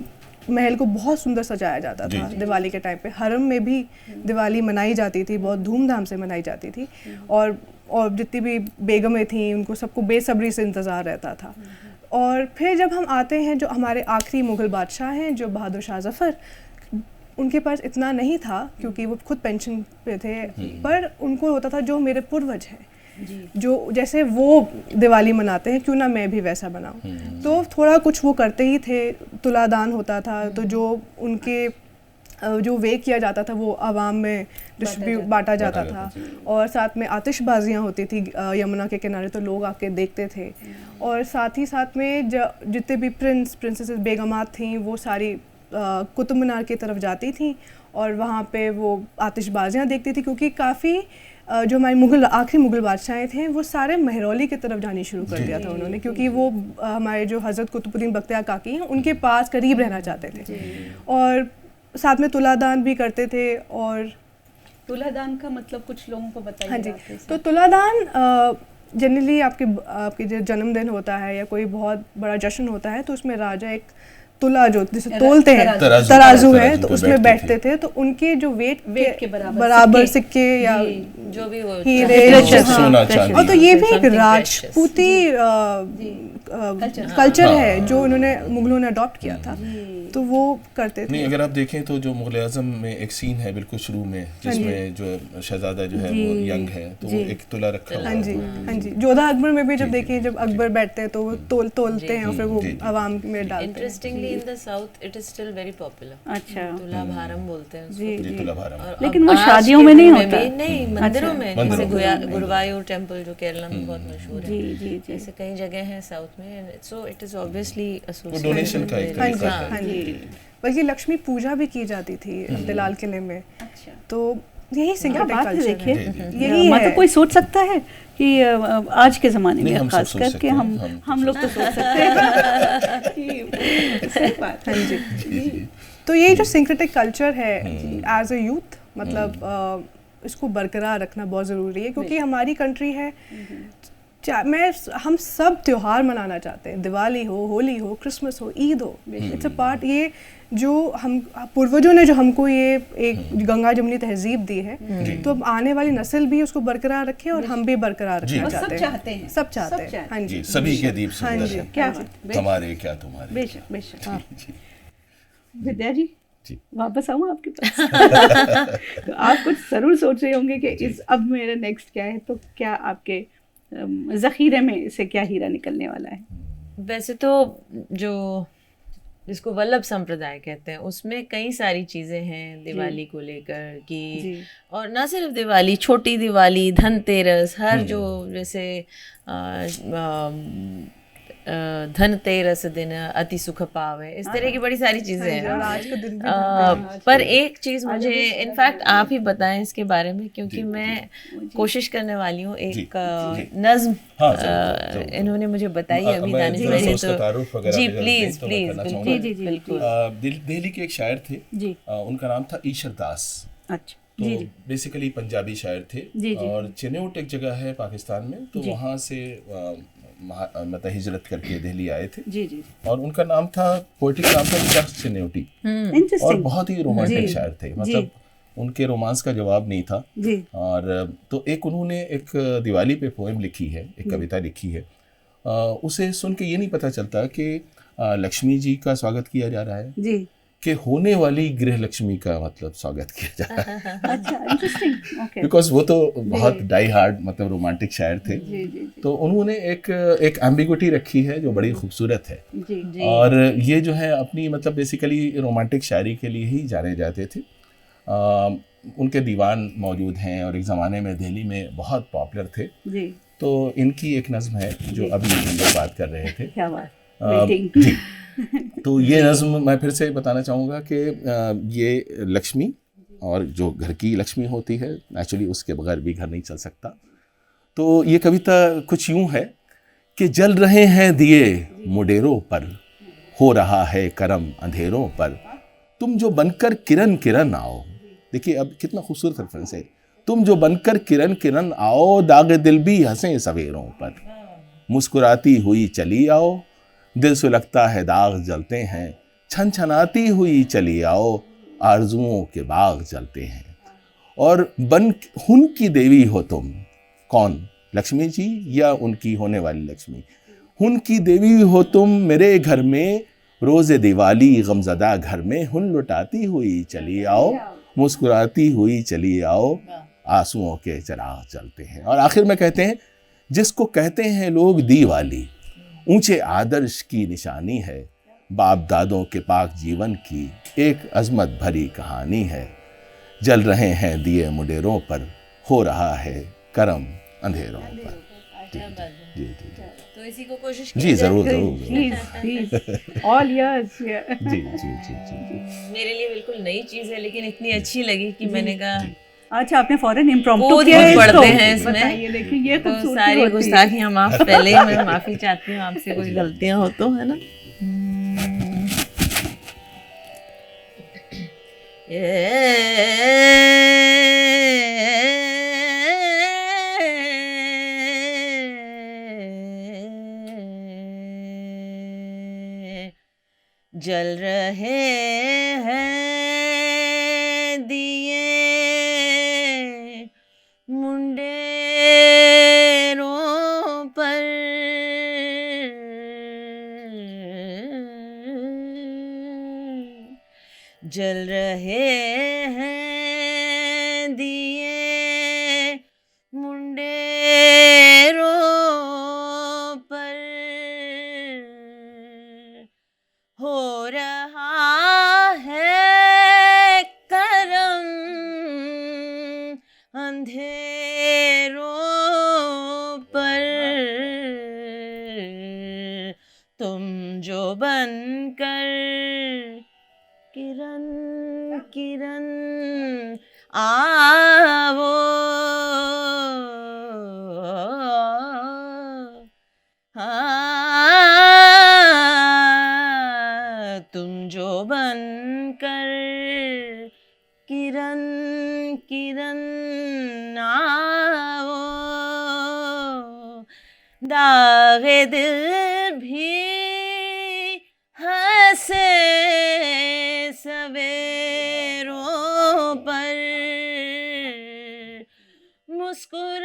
महल को बहुत सुंदर सजाया जाता था दिवाली के टाइम पे। हरम में भी दिवाली मनाई जाती थी, बहुत धूमधाम से मनाई जाती थी, और जितनी भी बेगमें थीं उनको सबको बेसब्री से इंतज़ार रहता था। और फिर जब हम आते हैं जो हमारे आखिरी मुग़ल बादशाह हैं, जो बहादुर शाह ज़फ़र, उनके पास इतना नहीं था क्योंकि वो खुद पेंशन पे थे, पर उनको होता था जो मेरे पूर्वज हैं, जो जैसे वो दिवाली मनाते हैं, क्यों ना मैं भी वैसा बनाऊं। तो थोड़ा कुछ वो करते ही थे, तुलादान होता था, तो जो उनके जो वे किया जाता था वो आवाम में डिस्ट्रीब्यूट बांटा जाता था। और साथ में आतिशबाजियाँ होती थी यमुना के किनारे, तो लोग आके देखते थे। और साथ ही साथ में जितने भी प्रिंसेस बेगमात थीं, वो सारी कुतुब मीनार की तरफ जाती थीं और वहाँ पे वो आतिशबाजियाँ देखती थी, क्योंकि काफ़ी जो हमारे आखिरी मुग़ल बादशाह थे, वो सारे महरौली की तरफ जानी शुरू कर दिया था उन्होंने, क्योंकि वो हमारे जो हज़रत कुतुबुद्दीन बख्तियार काकी हैं, उनके पास करीब रहना चाहते थे। और साथ में तुलादान भी करते थे। और तुलादान का मतलब कुछ लोगों को बताइए। हाँ जी, तो तुलादान जनरली आपके जो जन्मदिन होता है या कोई बहुत बड़ा जश्न होता है, तो उसमें राजा एक तुला जो जिसे तोलते हैं, तराजू है, तो उसमें बैठते थे। तो उनके जो वेट के बराबर सिक्के या जो भी हीरे, और तो ये भी एक राजपूती कल्चर है जो उन्होंने मुगलों ने अडॉप्ट किया था, तो वो करते थे। नहीं, अगर आप देखें तो जो मुग़ल आज़म में एक सीन है बिल्कुल शुरू में, जिसमें जो शहजादा जो है वो यंग है, तो वो एक तुला रखा हुआ है। हाँ जी, जोधा अकबर में भी जब देखें, जब अकबर बैठते हैं तो वो तोलते हैं और फिर वो आवाम में डालते हैं। Interestingly in the south it is still very popular. अच्छा, तुला भारम बोलते हैं उसको। जी, तुला भारम। लेकिन वो शादियों में नहीं होता। नहीं, मंदिरों में, जैसे गुरुवायूर टेम्पल जो केरला में बहुत मशहूर है, जी, जैसे कई जगह हैं साउथ में, so it is obviously associated donation का एक तरीका है। बल्कि लक्ष्मी पूजा भी की जाती थी दिलाल किले में। अच्छा। तो यही सिंक्रेटिक बात है, कल्चर देखिए यही है। मतलब कोई सोच सकता है कि आज के ज़माने नहीं, में हम सब खास सोच करके सकते हैं, हम लोग तो सोच सकते हैं कि सही बात है। हाँ जी। तो ये जो सिंक्रेटिक कल्चर है एज अ यूथ, मतलब इसको बरकरार रखना बहुत ज़रूरी है, क्योंकि हमारी कंट्री है, हम सब त्योहार मनाना चाहते हैं, दिवाली हो, होली हो, क्रिसमस हो, ईद हो, इट्स अ पार्ट। ये जो हम पूर्वजों ने जो हमको ये एक गंगा जमुनी तहजीब दी है, तो अब आने वाली नस्ल भी उसको बरकरार रखे और हम भी बरकरार रखना चाहते हैं। सब चाहते हैं। हाँ जी, सभी के दीप सुंदर हैं, क्या बात, हमारे क्या तुम्हारे। बेशक बेशक। जी। विद्या जी, जी। वापस आऊँ आपके पास। तो आप कुछ जरूर सोच रहे होंगे कि इस अब मेरा नेक्स्ट क्या है, तो क्या आपके ज़ख़ीरे में से क्या हीरा निकलने वाला है? वैसे तो जो जिसको वल्लभ संप्रदाय कहते हैं, उसमें कई सारी चीज़ें हैं दिवाली को लेकर कि, और ना सिर्फ दिवाली, छोटी दिवाली, धनतेरस, हर जो जैसे धनतेरस दिन अति सुख पावे, इस तरह की बड़ी सारी चीज़ें हैं। आज का दिन भी पर एक चीज़ मुझे इनफैक्ट आप ही बताएं इसके बारे में, क्योंकि मैं कोशिश करने वाली हूँ एक नज्म इन्होंने मुझे बताई अभी, दानिश भाई ने, तो जी प्लीज प्लीज, बिल्कुल जी बिल्कुल। दिल्ली के एक शायर थे, उनका नाम था ईशर दास। अच्छा। तो बेसिकली पंजाबी शायर थे, और चेन्नौट एक जगह है पाकिस्तान में, तो वहाँ से मतलब हिजरत करके दिल्ली आए थे। जी। और उनका नाम था, पोएटिक नाम था शख्स चेन्नौटी, और बहुत ही रोमांटिक शायर थे, मतलब उनके रोमांस का जवाब नहीं था। और तो एक उन्होंने एक दिवाली पे पोएम लिखी है, एक कविता लिखी है। उसे सुन के ये नहीं पता चलता कि लक्ष्मी जी का स्वागत किया जा रहा है जी, कि होने वाली गृह लक्ष्मी का मतलब स्वागत किया जा रहा है। अच्छा, इंटरेस्टिंग, ओके। बिकॉज वो तो बहुत डाई हार्ड मतलब रोमांटिक शायर थे। जी। तो उन्होंने एक एम्बिग्विटी रखी है जो बड़ी खूबसूरत है। जी। और ये जो है अपनी मतलब बेसिकली रोमांटिक शायरी के लिए ही जाने जाते थे। उनके दीवान मौजूद हैं, और एक ज़माने में दिल्ली में बहुत पॉपुलर थे। जी। तो इनकी एक नज़्म है जो अभी हम लोग बात कर रहे थे। क्या बात, जी। तो ये नज़्म मैं फिर से बताना चाहूँगा कि ये लक्ष्मी, और जो घर की लक्ष्मी होती है नेचुरली उसके बगैर भी घर नहीं चल सकता। तो ये कविता कुछ यूँ है कि जल रहे हैं दिए मुडेरों पर, हो रहा है करम अंधेरों पर, तुम जो बनकर किरण किरण आओ। देखिए अब कितना खूबसूरत रेफरेंस है, तुम जो बनकर किरण किरण आओ, दाग दिल भी हंसे सवेरों पर, मुस्कुराती हुई चली आओ, दिल सुलगता है दाग जलते हैं, छन छनाती हुई चली आओ, आरजुओं के बाग जलते हैं। और बन हुन की देवी हो तुम, कौन, लक्ष्मी जी या उनकी होने वाली लक्ष्मी, हुन की देवी हो तुम मेरे घर में, रोज़े दिवाली गमज़दा घर में, हुन लुटाती हुई चली आओ, मुस्कुराती हुई चली आओ, आंसुओं के चिराग जलते हैं। और आखिर में कहते हैं, जिसको कहते हैं लोग दीवाली, ऊंचे आदर्श की निशानी है, बाप दादों के पाक जीवन की एक अजमत भरी कहानी है, जल रहे हैं दिए मुडेरों पर, हो रहा है करम अंधेरों पर। जी। तो इसी को कोशिश जी जरूर। All yours. जी। मेरे लिए बिल्कुल नई चीज़ है, लेकिन इतनी अच्छी लगी कि मैंने कहा अच्छा, आपने फॉरेन इम्प्रॉम्प्टू किया है, पढ़ते हैं इसमें। बताइए, देखिए ये तो सारी गुस्ताखियाँ माफ, पहले ही मैं माफ़ी चाहती हूँ आपसे, कोई गलतियाँ हो तो, है ना। जल रहे हैं दिए मुंडेरों पर, जल रहे हैं दिए मुंडेरों पर, हो रहा है करम अंधेरों पर, तुम जो बनकर किरण किरण आओ, दागे दिल भी हंसे सवेरों पर, मुस्कुराती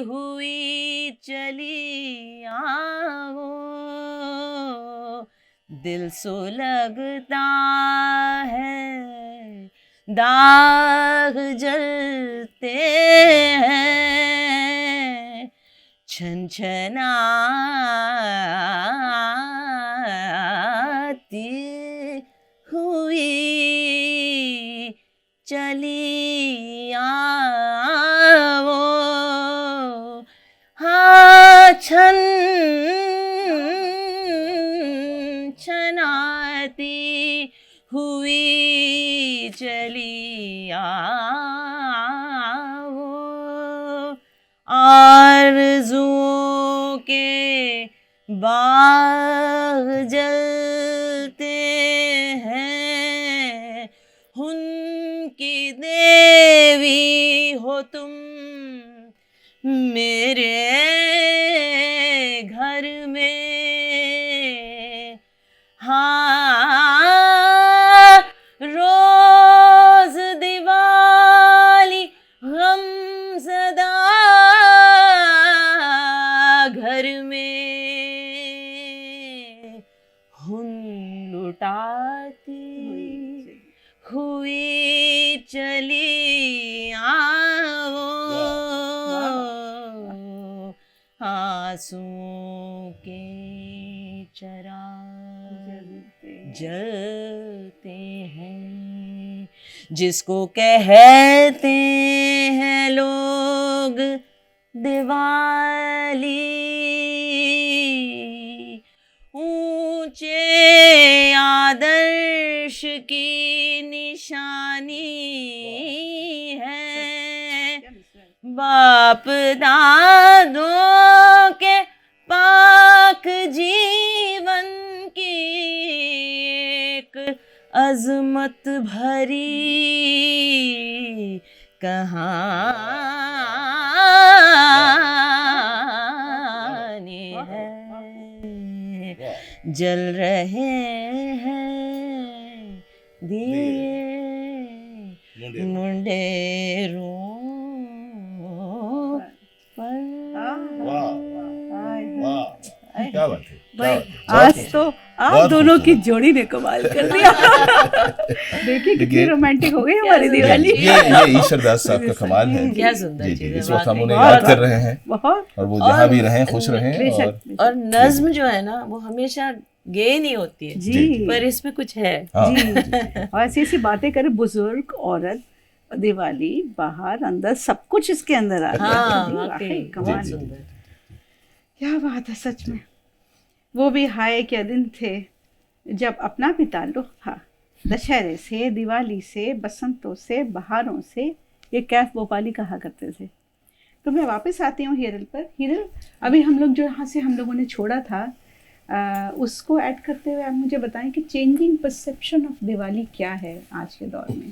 हुई चली आओ, दिल सुलगता है दाग जलते हैं, छनछनाती हुई चली आओ, हाँ छनछनाती हुई चली आओ, आरज़ुओं के बाग जलते हैं, उनकी देवी हो तुम मेरे घर में, हाँ रोज दिवाली गमज़दा घर में हुन लुटाती हुई चली आओ, आंसुओं के चिराग जलते हैं, जिसको कहते हैं लोग दिवाली, ऊंचे आदर्श की निशानी है, बाप दादों के पाक जीवन की एक अजमत भरी कहानी है, जल रहे हैं दिए मुंडेरों पर। क्या बात है भाई आज तो आप दोनों की जोड़ी ने कमाल कर दिया। देखिए कितनी रोमांटिक हो गई हमारी दिवाली। ये ईश्वरदास साहब का कमाल है। क्या सुंदर जी, चीज़ है, इस वक्त हम वाकई। उन्हें याद कर रहे हैं बहुत और वो जहाँ भी रहें खुश रहें। और नज्म जो है ना वो हमेशा गे नहीं होती है जी पर इसमें कुछ है। हाँ, जी और ऐसी ऐसी बातें करे, बुजुर्ग औरत दिवाली बाहर अंदर सब कुछ इसके अंदर आ गया। हाँ जी, वाकई वाकई कमाल। बहुत सुंदर। क्या बात है सच में। वो भी हाय के दिन थे जब अपना भी ताल्लुक था दशहरे से, दिवाली से, बसंतों से, बहारों से, ये कैफ भोपाली कहा करते थे। तो मैं वापस आती हूँ हीरल पर। हीरल अभी हम लोग जो यहाँ से हम लोगों ने छोड़ा था उसको ऐड करते हुए आप मुझे बताएं कि चेंजिंग परसेप्शन ऑफ दिवाली क्या है आज के दौर में,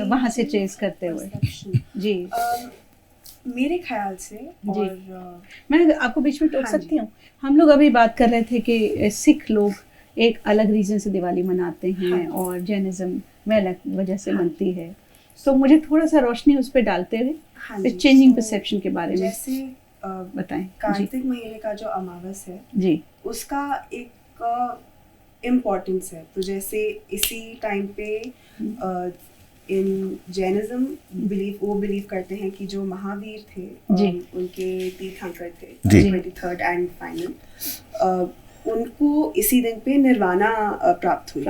वहाँ से ट्रेस करते हुए। जी मेरे ख्याल से और मैं आपको बीच में टोक हाँ सकती हूँ। हम लोग अभी बात कर रहे थे कि सिख लोग एक अलग रीज़न से दिवाली मनाते हैं हाँ। और जैनिज़्म में अलग वजह से मनती है। तो मुझे थोड़ा सा रोशनी उस पर डालते हुए हाँ जी, चेंजिंग तो परसेप्शन के बारे में जैसे बताएं। कार्तिक महीने का जो अमावस है जी उसका एक इम्पोर्टेंस है। तो जैसे इसी टाइम पे इन जैनिज्म बिलीव करते हैं कि जो महावीर थे उनके तीर्थंकर थे 23rd एंड फाइनल, उनको इसी दिन पे निर्वाणा प्राप्त हुई।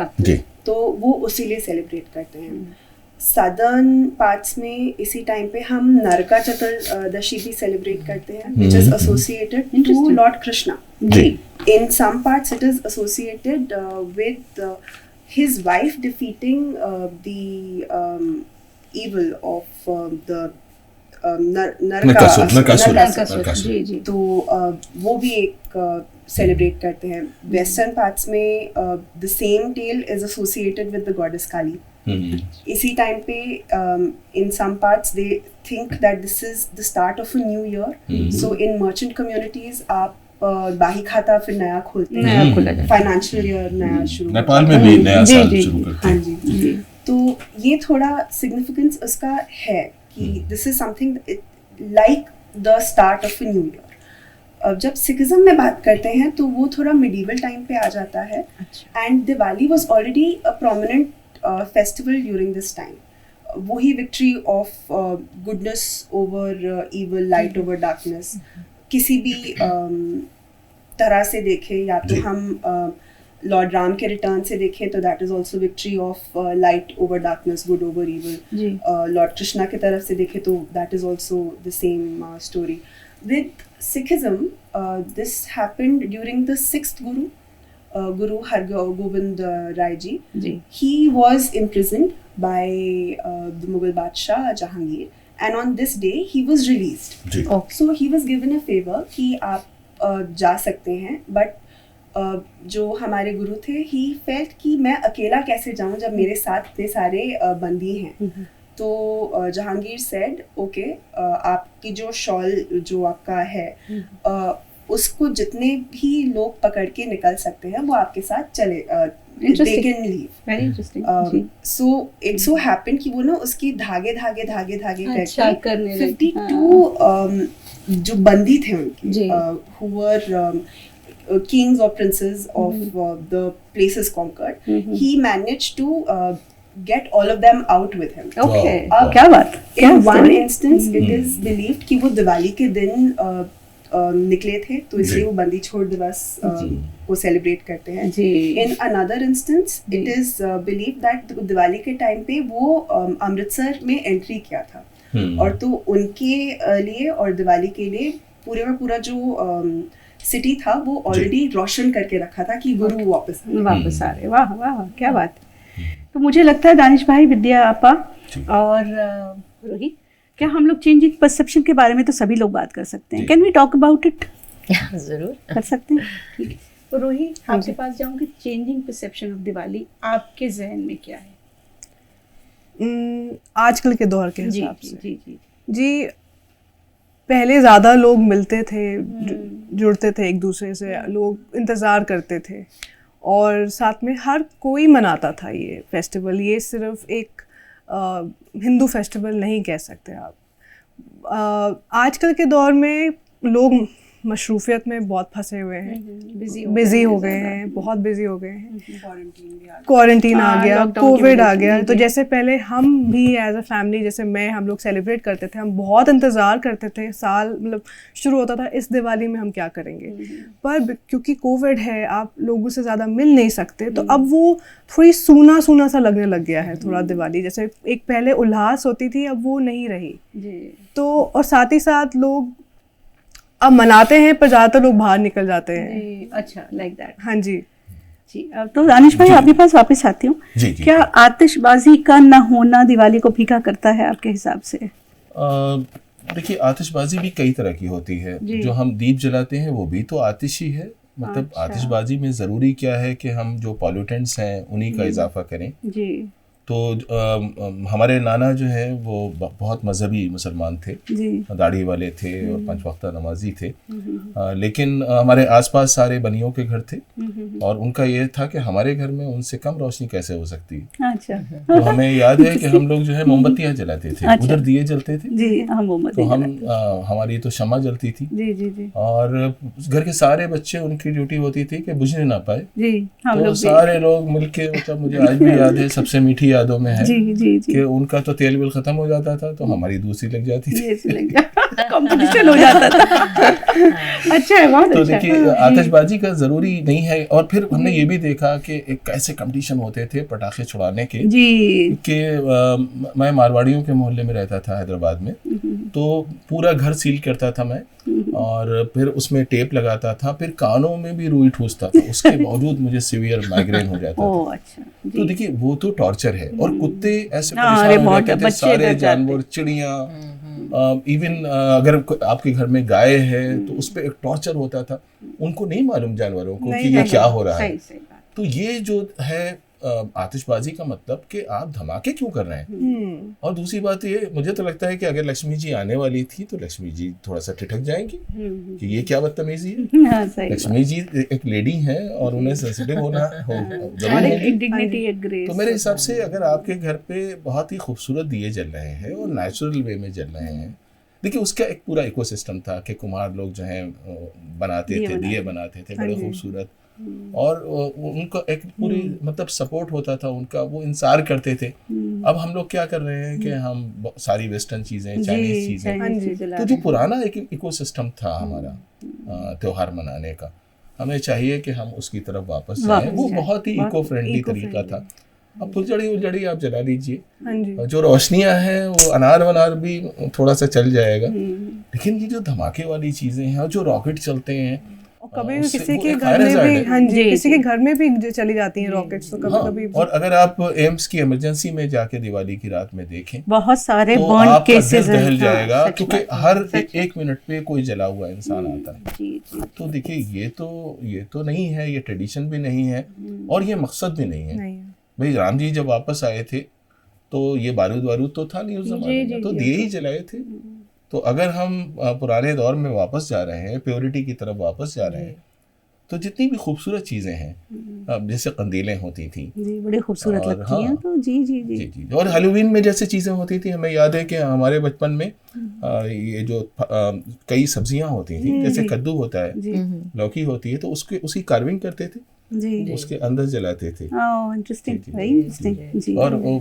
तो वो उसी लिए सेलिब्रेट करते हैं। सदर्न पार्ट्स में इसी टाइम पे हम नरका चतुर्दशी भी सेलिब्रेट करते हैं, which is associated to lord Krishna. In some parts it is associated with his wife defeating the evil of the Narakasura. जी जी। तो वो भी एक सेलिब्रेट करते हैं. वेस्टर्न पार्ट्स में the same tale is associated with the goddess Kali. इसी टाइम पे in some parts they think that this is the start of a new year. So in merchant communities आप बाही खाता फिर नया खोलते हैं, फाइनेंशियल ईयर नया शुरू. नेपाल में भी नया साल शुरू करते हैं. हाँ जी. तो ये थोड़ा सिग्निफिकेंस उसका है कि this is something like the start of a new year. अब जब सिखिज्म में बात करते हैं तो वो थोड़ा मिडीवल टाइम पे आ जाता है. And Diwali was already a prominent festival during this time. वही victory of goodness over evil, light over darkness. किसी भी तरह से देखें, या तो हम लॉर्ड राम के रिटर्न से देखें तो that is also victory of light over darkness, good over evil. Lord Krishna की तरफ से देखें तो that is also the same story. With Sikhism this happened during the 6th Guru, Guru Hargobind Rai ji. He was imprisoned by the Mughal Badshah Jahangir, and on this day he was released. So he was given a favor कि आप जा सकते हैं, but जो हमारे गुरु थे he felt कि मैं अकेला कैसे जाऊं जब मेरे साथ इतने सारे बंदी हैं. तो जहांगीर said okay, आपकी जो शॉल जो आपका है उसको जितने भी लोग पकड़ के निकल सकते हैं वो आपके साथ चले. They can leave. Very interesting. So it so happened कि वो ना उसकी धागे करके 52 जो बंदी थे उनके who were kings or princes of the places conquered. He managed to get all of them out with him. Okay. क्या बात. In one instance it is believed कि वो दिवाली के दिन निकले थे, तो इसलिए वो बंदी छोड़ दिवस को सेलिब्रेट करते हैं. In another instance it is believe that Diwali के टाइम पे वो अमृतसर में एंट्री किया था. और तो उनके लिए और दिवाली के लिए पूरा जो सिटी था वो ऑलरेडी रोशन करके रखा था कि गुरु वापस आ रहे. वाह वाह क्या बात. तो मुझे लगता है दानिश भाई, विद्या आपा और रोहित, क्या हम लोग चेंजिंग परसेप्शन के बारे में तो सभी लोग बात कर सकते हैं. Can we talk about it? जरूर कर सकते हैं. ठीक है. तो रोहित, आपके पास जाऊंगी. चेंजिंग परसेप्शन ऑफ दिवाली आपके जहन में क्या है आजकल के दौर के हिसाब से? जी पहले ज़्यादा लोग मिलते थे, जुड़ते थे एक दूसरे से, लोग इंतज़ार करते थे और साथ में हर कोई मनाता था ये फेस्टिवल. ये सिर्फ एक हिंदू फेस्टिवल नहीं कह सकते आप. आजकल के दौर में लोग मशरूफियत में बहुत फंसे हुए हैं, बिजी हो गए हैं, बहुत बिजी हो गए हैं. क्वारंटीन आ गया, कोविड आ गया. तो जैसे पहले हम भी एज अ फैमिली, जैसे हम लोग सेलिब्रेट करते थे, हम बहुत इंतज़ार करते थे. साल मतलब शुरू होता था इस दिवाली में हम क्या करेंगे. पर क्योंकि कोविड है, आप लोगों से ज़्यादा मिल नहीं सकते, तो अब वो थोड़ी सूना सा लगने लग गया है थोड़ा दिवाली. जैसे एक पहले उल्लास होती थी, अब वो नहीं रही. तो और साथ ही साथ लोग अब मनाते हैं, पर ज़्यादातर लोग बाहर निकल जाते हैं. अच्छा, लाइक दैट. हाँ जी. तो दानिश भाई, आपके पास वापस आती हूँ. क्या आतिशबाजी का न होना दिवाली को फीका करता है आपके हिसाब से? देखिए, आतिशबाजी भी कई तरह की होती है. जो हम दीप जलाते हैं वो भी तो आतिश ही है. मतलब आतिशबाजी में ज़रूरी क्या है कि हम जो पॉल्यूटेंट्स हैं उन्हीं का इजाफा करें. तो हमारे नाना जो है वो बहुत मजहबी मुसलमान थे, दाढ़ी वाले थे और 5 वक्त नमाजी थे. लेकिन हमारे आसपास सारे बनियों के घर थे और उनका ये था कि हमारे घर में उनसे कम रोशनी कैसे हो सकती है. अच्छा. तो हमें याद है कि हम लोग जो है मोमबत्तियाँ जलाते थे. अच्छा. उधर दिए जलते थे. तो हम हमारी तो शम्मा जलती थी और घर के सारे बच्चे, उनकी ड्यूटी होती थी कि बुझने ना पाए. तो सारे लोग मिलके, मतलब मुझे आज भी याद है, सबसे मीठी यादों में है कि उनका तो तेल बिल खत्म हो जाता था तो हमारी दूसरी लग जाती थी. कंपटीशन हो जाता था. अच्छा है, बहुत तो देखिए, आतिशबाजी का जरूरी नहीं है. और फिर हमने ये भी देखा कि कैसे कंपटीशन होते थे पटाखे छुड़ाने के. कि मैं मारवाड़ियों के मोहल्ले में रहता था हैदराबाद में, तो पूरा घर सील करता था मैं और फिर उसमें टेप लगाता था. फिर कानों में भी रुई ठूसता था. उसके बावजूद मुझे सीवियर माइग्रेन हो जाता था. अच्छा. तो देखिए, वो तो टॉर्चर है. है। और कुत्ते ऐसे परेशान हो जाते थे, सारे जानवर, चिड़िया, इवन अगर आपके घर में गाय है तो उस पर एक टॉर्चर होता था, उनको नहीं मालूम जानवरों को कि ये क्या हो रहा है। तो ये जो है आतिशबाजी का मतलब कि आप धमाके क्यों कर रहे हैं। और दूसरी बात ये, मुझे तो लगता है कि अगर लक्ष्मी जी आने वाली थी तो लक्ष्मी जी थोड़ा सा ठिठक जाएंगी कि ये क्या बदतमीजी है। लक्ष्मी जी एक लेडी है और उन्हें सेंसिटिव होना जरूरी। तो मेरे हिसाब से अगर आपके घर पे बहुत ही खूबसूरत दिए जल रहे हैं और नेचुरल वे में जल रहे हैं, देखिए उसका एक पूरा इकोसिस्टम था कि कुम्हार लोग जो हैं बनाते थे, दिए बनाते थे बड़े खूबसूरत, और उनका एक पूरी मतलब सपोर्ट होता था उनका, वो इंतजार करते थे। अब हम लोग क्या कर रहे हैं कि हम सारी वेस्टर्न चीज़ें, चाइनीज चीज़ें, तो जो पुराना एक इकोसिस्टम था हमारा त्योहार मनाने का, हमें चाहिए कि हम उसकी तरफ वापस जाएं। वो बहुत ही इको फ्रेंडली तरीका था। अब फुलझड़ी उलझड़ी आप जला लीजिए, जो रोशनियां हैं वो अनार वनार भी थोड़ा सा चल जाएगा, लेकिन ये जो धमाके वाली चीज़ें हैं और जो रॉकेट चलते हैं, कभी किसी के घर में भी, हाँ जी, किसी के घर में भी चली जाती हैं रॉकेट्स, तो कभी कभी। और अगर आप एम्स की इमरजेंसी में जाके दिवाली की रात में देखें, बहुत सारे तो आपका दिल दहल जाएगा, क्योंकि हर एक मिनट पे कोई जला हुआ इंसान आता है। तो देखिए ये तो नहीं है, ये ट्रेडिशन भी नहीं है और ये मकसद भी नहीं है। भाई राम जी जब वापस आए थे तो ये बारूद तो था नहीं उस जमाने में, तो दिए ही जलाए थे। तो अगर हम पुराने दौर में वापस जा रहे हैं, प्योरिटी की तरफ वापस जा रहे हैं, तो जितनी भी खूबसूरत चीज़ें हैं, जैसे कंदीलें होती थी, बड़ी खूबसूरत लगती हैं, तो जी। और हैलोवीन में जैसे चीज़ें होती थी, हमें याद है कि हमारे बचपन में ये जो कई सब्जियां होती थी, जैसे कद्दू होता है, लौकी होती है, तो उसकी कार्विंग करते थे, उसके अंदर जलाते थे। और वो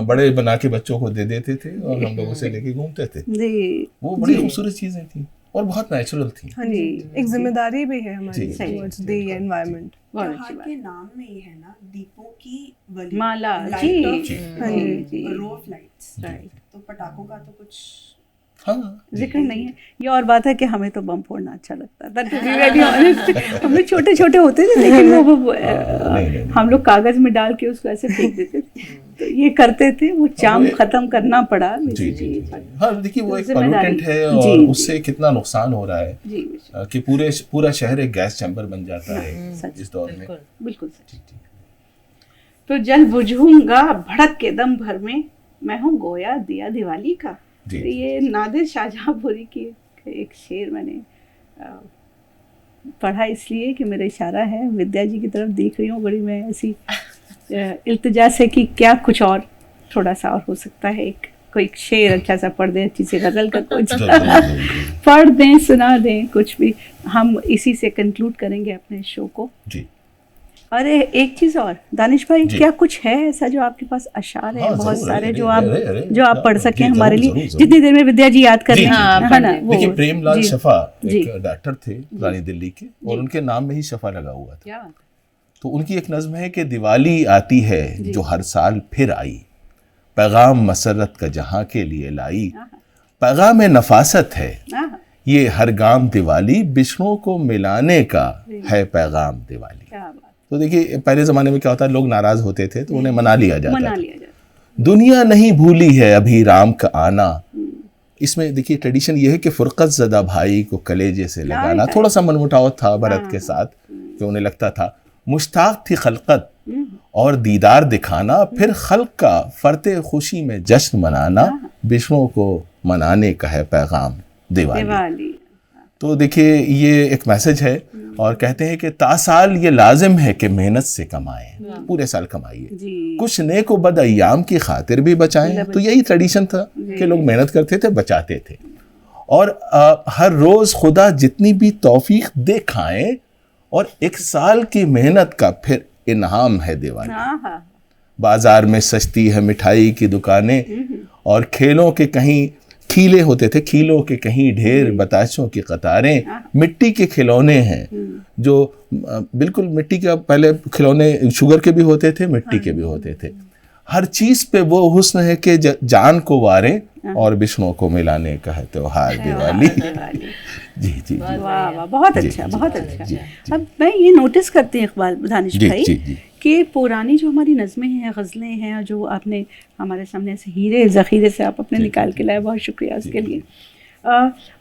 बड़े बना के बच्चों को दे देते थे और हम लोग उसे लेके घूमते थे। वो बड़ी खूबसूरत चीजें थी और बहुत नेचुरल थी। हाँ जी, एक जिम्मेदारी भी है हमारी टुवर्ड्स द एनवायरनमेंट। त्योहार के नाम में ही है ना, दीपों की वली, माला, जी, रो ऑफ लाइट्स, तो पटाखों का तो कुछ जिक्र नहीं है। ये और बात है कि हमें तो बम फोड़ना अच्छा लगता था, टू बी वेरी ऑनेस्ट। हम लोग छोटे छोटे होते थे, लेकिन वो हम लोग कागज में डाल के उसको ऐसे फेंक देते थे, तो ये करते थे। वो चाम खत्म करना पड़ा। हाँ, देखिए वो एक पोल्यूटेंट है और उससे कितना नुकसान हो रहा है कि पूरा शहर एक गैस चैम्बर बन जाता है इस दौर में। बिल्कुल सच। तो जल बुझूंगा भड़क के दम भर में, मैं हूँ गोया दिया दिवाली का। तो ये नादिर शाहजहांपुरी की एक शेर मैंने पढ़ा, इसलिए कि मेरा इशारा है विद्या जी की तरफ देख रही हूँ, बड़ी मैं ऐसी इल्तिजा से कि क्या कुछ और थोड़ा सा और हो सकता है। कोई शेर अच्छा सा पढ़ दें, अच्छी से गजल का कुछ पढ़ दें, सुना दें, कुछ भी। हम इसी से कंक्लूड करेंगे अपने शो को जी। अरे एक चीज और दानिश भाई, क्या कुछ है ऐसा जो आपके पास अशार है बहुत सारे जो आप पढ़ सकें हमारे लिए, जितनी देर में विद्या जी याद कर रहे हैं ना। देखिए प्रेमलाल शफा एक डॉक्टर थे पुरानी दिल्ली के, और उनके नाम में ही शफा लगा हुआ था। तो उनकी एक नज्म है कि दिवाली आती है जो हर साल फिर आई, पैगाम मसरत का जहां के लिए लाई, पैगाम नफासत है ये हर गाम दिवाली, बिश्नों को मिलाने का है पैगाम दिवाली। तो देखिए पहले ज़माने में क्या होता है, लोग नाराज़ होते थे तो उन्हें मना लिया जाता था। दुनिया नहीं भूली है अभी राम का आना। इसमें देखिए ट्रेडिशन ये है कि फुरकत ज़दा भाई को कलेजे से लगाना। थोड़ा सा मनमुटाव था भरत के साथ, कि उन्हें लगता था मुश्ताक थी खलकत और दीदार दिखाना, फिर खल्क का फरते खुशी में जश्न मनाना, बिश्नों को मनाने का है पैगाम दिवाली। तो देखिए ये एक मैसेज है, और कहते हैं कि तासाल ये लाजिम है कि मेहनत से कमाएं, पूरे साल कमाइए, कुछ नेक व बद अय्याम की खातिर भी बचाएं। तो यही ट्रेडिशन था कि लोग मेहनत करते थे, बचाते थे, और हर रोज़ खुदा जितनी भी तौफीक दे खाएं, और एक साल की मेहनत का फिर इनाम है दिवाली। बाजार में सस्ती है मिठाई की दुकानें, और खेलों के कहीं खीले होते थे, खीलों के कहीं ढेर, बताशों की कतारें, मिट्टी के खिलौने हैं जो बिल्कुल मिट्टी के, पहले खिलौने शुगर के भी होते थे, मिट्टी के भी होते थे। हर चीज पे वो हुस्न है कि जान को वारे, और बिश्नों को मिलाने का है त्योहार दिवाली। जी जी, वाह वाह, बहुत अच्छा, बहुत अच्छा। अब मैं ये नोटिस करती हूँ इकबाल दानिश भाई कि पुरानी जो हमारी नज़में हैं, गज़लें हैं, जो आपने हमारे सामने ऐसे हीरे ज़ख़ीरे से आप अपने निकाल के लाए, बहुत शुक्रिया उसके लिए।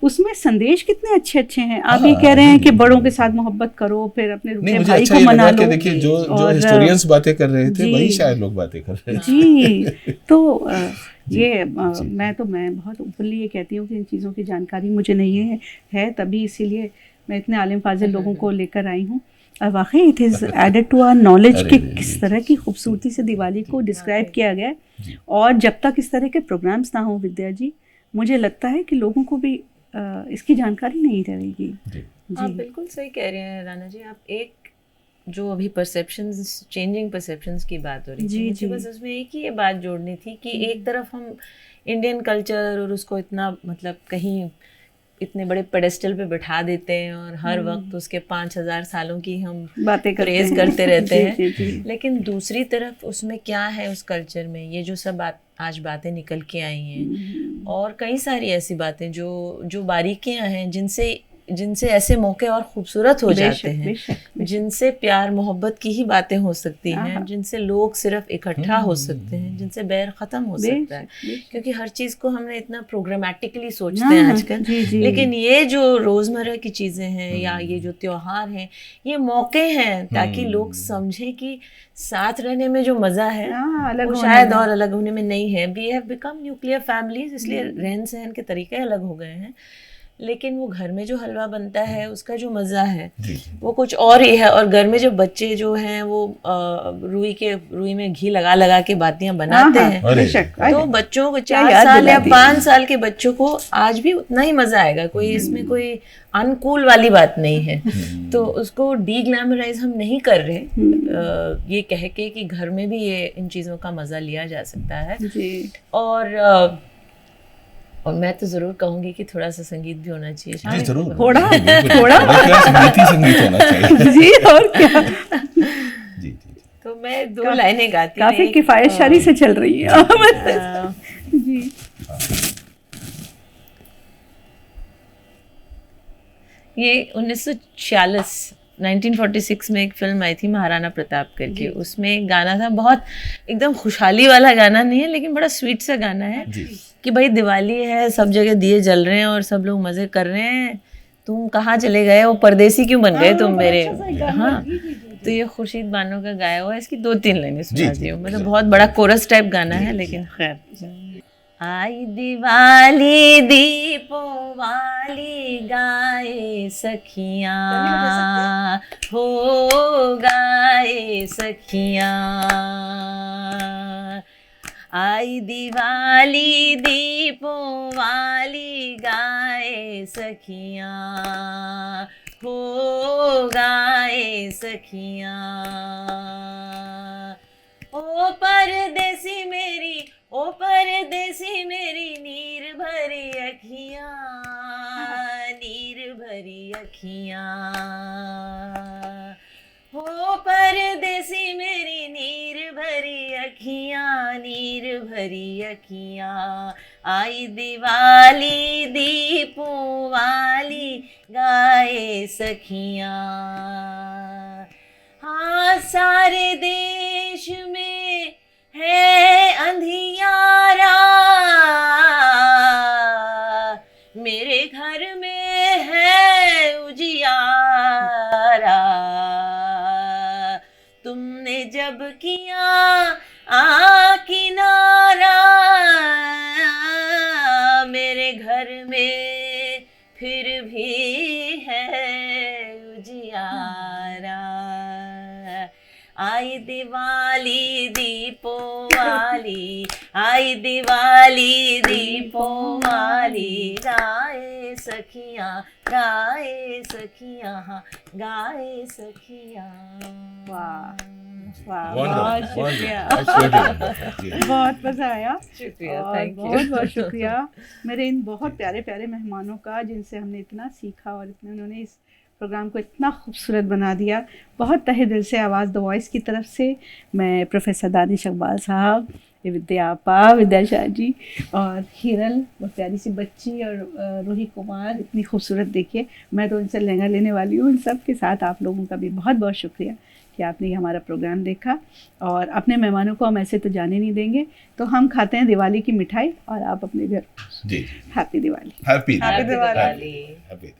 उसमें संदेश कितने अच्छे अच्छे हैं। आप ये कह रहे हैं कि बड़ों के साथ मोहब्बत करो, फिर अपने रूठे भाई को मना लो। देखिए जो हिस्टोरियंस बातें कर रहे थे वही शायद लोग बातें कर रहे हैं जी। तो ये मैं बहुत ओपनली ये कहती हूँ कि इन चीज़ों की जानकारी मुझे नहीं है तभी इसीलिए मैं इतने आलिम फाजिल लोगों को लेकर आई हूँ। और वाकई it is added to our knowledge कि किस तरह की खूबसूरती से दिवाली को डिस्क्राइब किया गया है। और जब तक इस तरह के प्रोग्राम्स ना हो विद्या जी, मुझे लगता है कि लोगों को भी इसकी जानकारी नहीं रहेगी। आप बिल्कुल सही कह रहे हैं राना जी। आप एक जो अभी परसेप्शंस, चेंजिंग परसेप्शंस की बात हो रही थी, मुझे बस उसमें एक ही ये बात जोड़नी थी कि एक तरफ हम इंडियन कल्चर और उसको इतना मतलब कहीं इतने बड़े पेडेस्टल पे बैठा देते हैं और हर वक्त उसके 5000 सालों की हम बातें प्रेज करते रहते हैं। लेकिन दूसरी तरफ उसमें क्या है उस कल्चर में, ये जो सब आज बातें निकल के आई हैं और कई सारी ऐसी बातें जो बारीकियां हैं जिनसे ऐसे मौके और खूबसूरत हो जाते हैं, जिनसे प्यार मोहब्बत की ही बातें हो सकती हैं, जिनसे लोग सिर्फ इकट्ठा हो सकते हैं, जिनसे बैर ख़त्म हो सकता है। क्योंकि हर चीज़ को हमने इतना प्रोग्रामेटिकली सोचते हैं आजकल, लेकिन ये जो रोज़मर्रा की चीज़ें हैं या ये जो त्योहार हैं, ये मौके हैं ताकि लोग समझें कि साथ रहने में जो मज़ा है वो शायद और अलग होने में नहीं है। We have become nuclear families, इसलिए रहन सहन के तरीके अलग हो गए हैं, लेकिन वो घर में जो हलवा बनता है उसका जो मज़ा है वो कुछ और ही है। और घर में जो बच्चे जो हैं वो रुई में घी लगा लगा के बातियां बनाते हैं, तो बच्चों को 4 साल या 5 साल के बच्चों को आज भी उतना ही मज़ा आएगा। कोई इसमें कोई अनकूल वाली बात नहीं है। तो उसको डी ग्लैमराइज हम नहीं कर रहे, ये कह के कि घर में भी ये इन चीज़ों का मज़ा लिया जा सकता है। और मैं तो जरूर कहूंगी कि थोड़ा सा संगीत भी होना चाहिए। जी जरूर, थोड़ा संगीत होना चाहिए। जी, और क्या। जी। तो मैं 2 लाइनें गाती हूँ, काफी किफायतशारी से चल रही है। जी। ये 1946 में एक फिल्म आई थी महाराणा प्रताप करके, उसमें एक गाना था, बहुत एकदम खुशहाली वाला गाना नहीं है लेकिन बड़ा स्वीट सा गाना है कि भाई दिवाली है, सब जगह दिए जल रहे हैं और सब लोग मज़े कर रहे हैं, तुम कहाँ चले गए, वो परदेसी क्यों बन गए तुम मेरे। हाँ, तो ये खुर्शीद बानो का गाया हुआ है। इसकी 2-3 लाइनें सुनाती हूँ। मतलब बहुत बड़ा कोरस टाइप गाना है, लेकिन खैर। आई दिवाली दीपों वाली गाए सखियाँ, हो गाए सखियाँ। आई दिवाली दीपों वाली गाए सखियाँ, हो गाए सखियाँ। ओ परदेसी मेरी, ओ परदेसी मेरी नीर भरी अखियाँ, नीर भरी अखियाँ। हो परदेसी मेरी नीर भरी अखियाँ, नीर भरी अखियाँ। आई दिवाली दीपों वाली गाए सखियाँ। हाँ, सारे देश में है अंधियारा, मेरे घर में है उजियारा। तुमने जब किया किनारा, मेरे घर में फिर भी है उजियारा। आई दिवाली दीपों वाली, आई दिवाली दीपों वाली गाए सखियाँ, गाए सखियाँ, गाए सखियाँ। वाह वाह, बहुत शुक्रिया, बहुत मज़ा आया। शुक्रिया, बहुत बहुत शुक्रिया मेरे इन बहुत प्यारे प्यारे मेहमानों का, जिनसे हमने इतना सीखा और इतने उन्होंने इस प्रोग्राम को इतना खूबसूरत बना दिया। बहुत तहे दिल से आवाज़ द वॉइस की तरफ से मैं प्रोफेसर दानिश इकबाल साहब, ये विद्या आपा, विद्या शाह जी और हिरल, बहुत प्यारी सी बच्ची, और रूही कुमार इतनी खूबसूरत, देखिए मैं तो इनसे लहंगा लेने वाली हूँ। इन सब के साथ आप लोगों का भी बहुत बहुत शुक्रिया कि आपने ये हमारा प्रोग्राम देखा। और अपने मेहमानों को हम ऐसे तो जाने नहीं देंगे, तो हम खाते हैं दिवाली की मिठाई और आप अपने घर। जी, हैप्पी दिवाली। हैप्पी दिवाली। दिवाली।